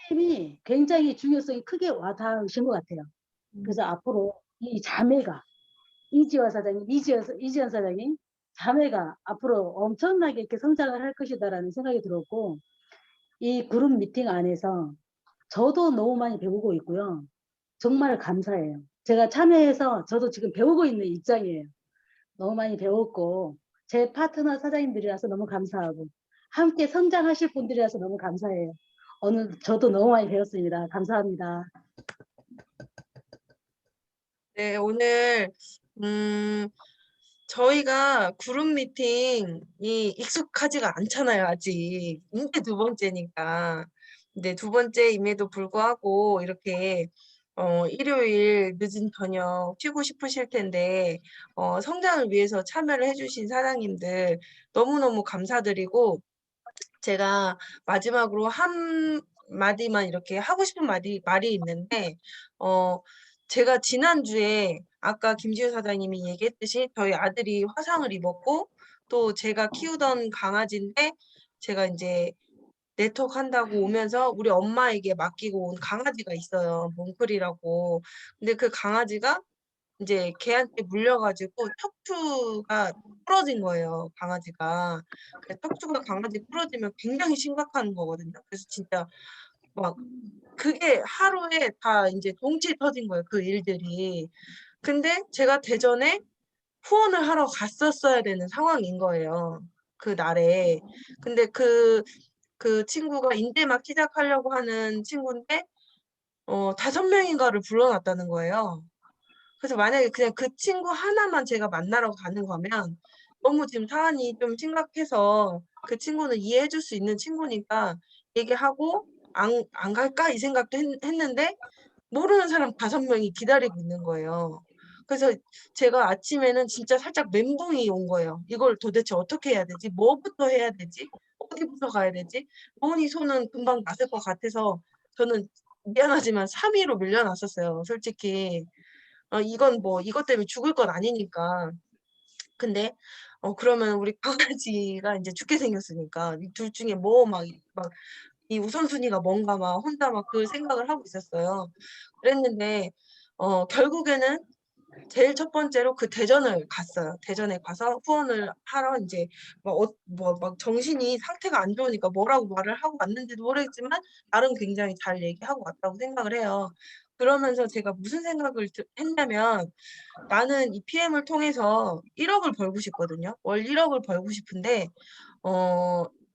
PM이 굉장히 중요성이 크게 와닿으신 것 같아요. 그래서 앞으로 이 자매가 이지연 사장님 자매가 앞으로 엄청나게 이렇게 성장을 할 것이다라는 생각이 들었고 이 그룹 미팅 안에서 저도 너무 많이 배우고 있고요. 정말 감사해요. 제가 참여해서 저도 지금 배우고 있는 입장이에요. 너무 많이 배웠고 제 파트너 사장님들이라서 너무 감사하고 함께 성장하실 분들이라서 너무 감사해요. 오늘 저도 너무 많이 배웠습니다. 감사합니다. 네, 오늘 저희가 그룹 미팅이 익숙하지가 않잖아요, 아직. 이게 두 번째니까. 근데 두 번째임에도 불구하고 이렇게 일요일 늦은 저녁 쉬고 싶으실 텐데 성장을 위해서 참여를 해주신 사장님들 너무너무 감사드리고 제가 마지막으로 한 마디만 이렇게 하고 싶은 말이 있는데 제가 지난주에 아까 김지우 사장님이 얘기했듯이 저희 아들이 화상을 입었고 또 제가 키우던 강아지인데 제가 이제 네트워크 한다고 오면서 우리 엄마에게 맡기고 온 강아지가 있어요. 몽클이라고. 근데 그 강아지가 이제 걔한테 물려가지고 척추가 부러진 거예요, 강아지가. 그 척추가 강아지 부러지면 굉장히 심각한 거거든요. 그래서 진짜 막 그게 하루에 다 이제 동시에 터진 거예요, 그 일들이. 근데 제가 대전에 후원을 하러 갔었어야 되는 상황인 거예요, 그 날에. 근데 그 친구가 이제 막 시작하려고 하는 친구인데 5명인가를 불러놨다는 거예요. 그래서 만약에 그냥 그 친구 하나만 제가 만나러 가는 거면 너무 지금 사안이 좀 심각해서 그 친구는 이해해 줄 수 있는 친구니까 얘기하고 안 갈까 이 생각도 했는데 모르는 사람 5명이 기다리고 있는 거예요. 그래서 제가 아침에는 진짜 살짝 멘붕이 온 거예요. 이걸 도대체 어떻게 해야 되지? 뭐부터 해야 되지? 어디부터 가야 되지? 로운이 손은 금방 났을 것 같아서 저는 미안하지만 3위로 밀려났었어요. 솔직히 이건 뭐 이것 때문에 죽을 건 아니니까. 근데 그러면 우리 강아지가 이제 죽게 생겼으니까 이 둘 중에 뭐 막 이 우선순위가 뭔가 막 혼자 막 그 생각을 하고 있었어요. 그랬는데 결국에는 제일 첫 번째로 그 대전을 갔어요. 대전에 가서 후원을 하러 인제 막 정신이 상태가 안 좋으니까 뭐라고 말을 하고 왔는지도 모르겠지만 나름 굉장히 잘 얘기하고 왔다고 생각을 해요. 그러면서 제가 무슨 생각을 했냐면 '나는 이 PM을 통해서 1억 을 벌고 싶거든요. 월 1억 을 벌고 싶은데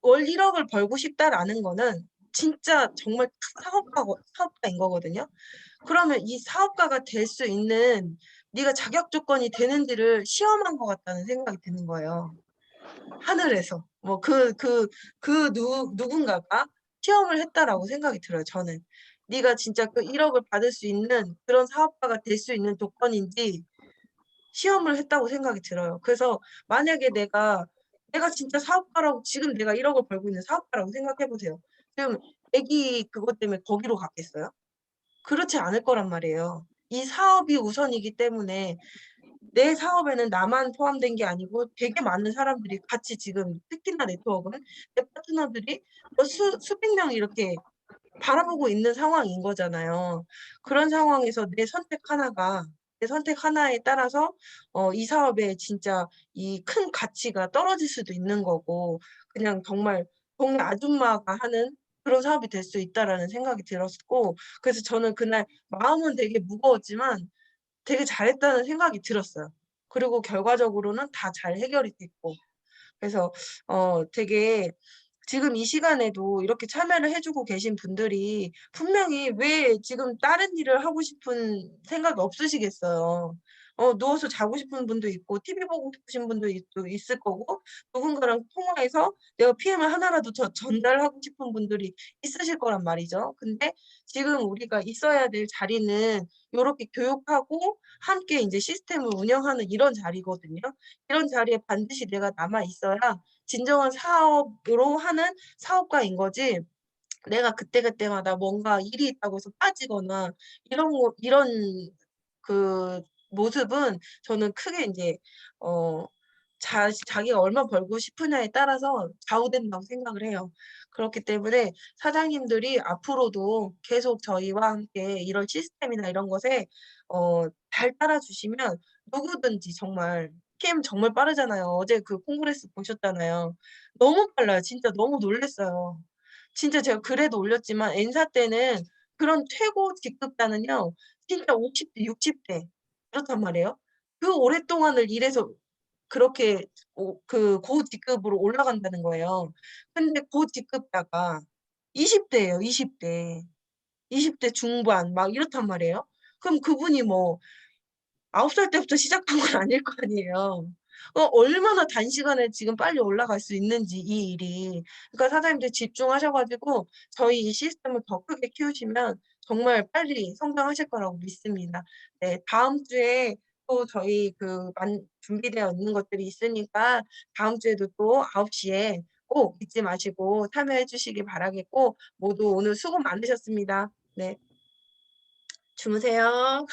월 1억 을 벌고 싶다.'라는 거는 진짜 정말 큰 사업가인 거거든요. 그러면 이 사업가가 될 수 있는 네가 자격 조건이 되는지를 시험한 것 같다는 생각이 드는 거예요. 하늘에서. 뭐 누군가가 시험을 했다라고 생각이 들어요, 저는. 네가 진짜 그 1억 을 받을 수 있는 그런 사업가가 될 수 있는 조건인지 시험을 했다고 생각이 들어요. 그래서 만약에 내가 진짜 사업가라고 지금 내가 1억 을 벌고 있는 사업가라고 생각해 보세요. 지금 애기 그것 때문에 거기로 갔겠어요? 그렇지 않을 거란 말이에요. 이 사업이 우선이기 때문에 내 사업에는 나만 포함된 게 아니고 되게 많은 사람들이 같이 지금 특히나 네트워크는 내 파트너들이 수백 명이 이렇게 바라보고 있는 상황인 거잖아요. 그런 상황에서 내 선택 하나에 따라서 이 사업의 진짜 이 큰 가치가 떨어질 수도 있는 거고 그냥 정말 동네 아줌마가 하는 그런 사업이 될 수 있다라는 생각이 들었고 그래서 저는 그날 마음은 되게 무거웠지만 되게 잘했다는 생각이 들었어요. 그리고 결과적으로는 다 잘 해결이 됐고. 그래서 되게 지금 이 시간에도 이렇게 참여를 해 주고 계신 분들이 분명히 왜 지금 다른 일을 하고 싶은 생각이 없으시겠어요. 누워서 자고 싶은 분도 있고 TV 보고 싶으신 분도 있을 거고 누군가랑 통화해서 내가 PM을 하나라도 더 전달하고 싶은 분들이 있으실 거란 말이죠. 근데 지금 우리가 있어야 될 자리는 요렇게 교육하고 함께 인제 시스템을 운영하는 이런 자리거든요. 이런 자리에 반드시 내가 남아 있어야 진정한 사업으로 하는 사업가인 거지 내가 그때그때마다 뭔가 일이 있다고 해서 빠지거나 이런 그 모습은 저는 크게 인제 어 자기가 얼마 벌고 싶으냐에 따라서 좌우된다고 생각을 해요. 그렇기 때문에 사장님들이 앞으로도 계속 저희와 함께 이런 시스템이나 이런 것에 잘 따라주시면 누구든지 정말 PM 정말 빠르잖아요. 어제 그 콩그레스 보셨잖아요. 너무 빨라요. 진짜 너무 놀랐어요. 진짜 제가 글에도 올렸지만 N사 때는 그런 최고 직급자는요. 진짜 50 대, 60대 그렇단 말이에요. 그 오랫동안을 일해서 그렇게 고직급으로 올라간다는 거예요. 근데 고직급자가 20 대예요, 20 대. 20대 중반 막 이렇단 말이에요. 그럼 그분이 뭐 9살 때부터 시작한 건 아닐 거 아니에요. 얼마나 단시간에 지금 빨리 올라갈 수 있는지 이 일이. 그러니까 사장님들 집중하셔 가지고 저희 이 시스템을 더 크게 키우시면 정말 빨리 성장하실 거라고 믿습니다. 네. 다음 주에 또 저희 준비되어 있는 것들이 있으니까 다음 주에도 또 9 시에 꼭 잊지 마시고 참여해 주시기 바라겠고 모두 오늘 수고 많으셨습니다. 네. 주무세요.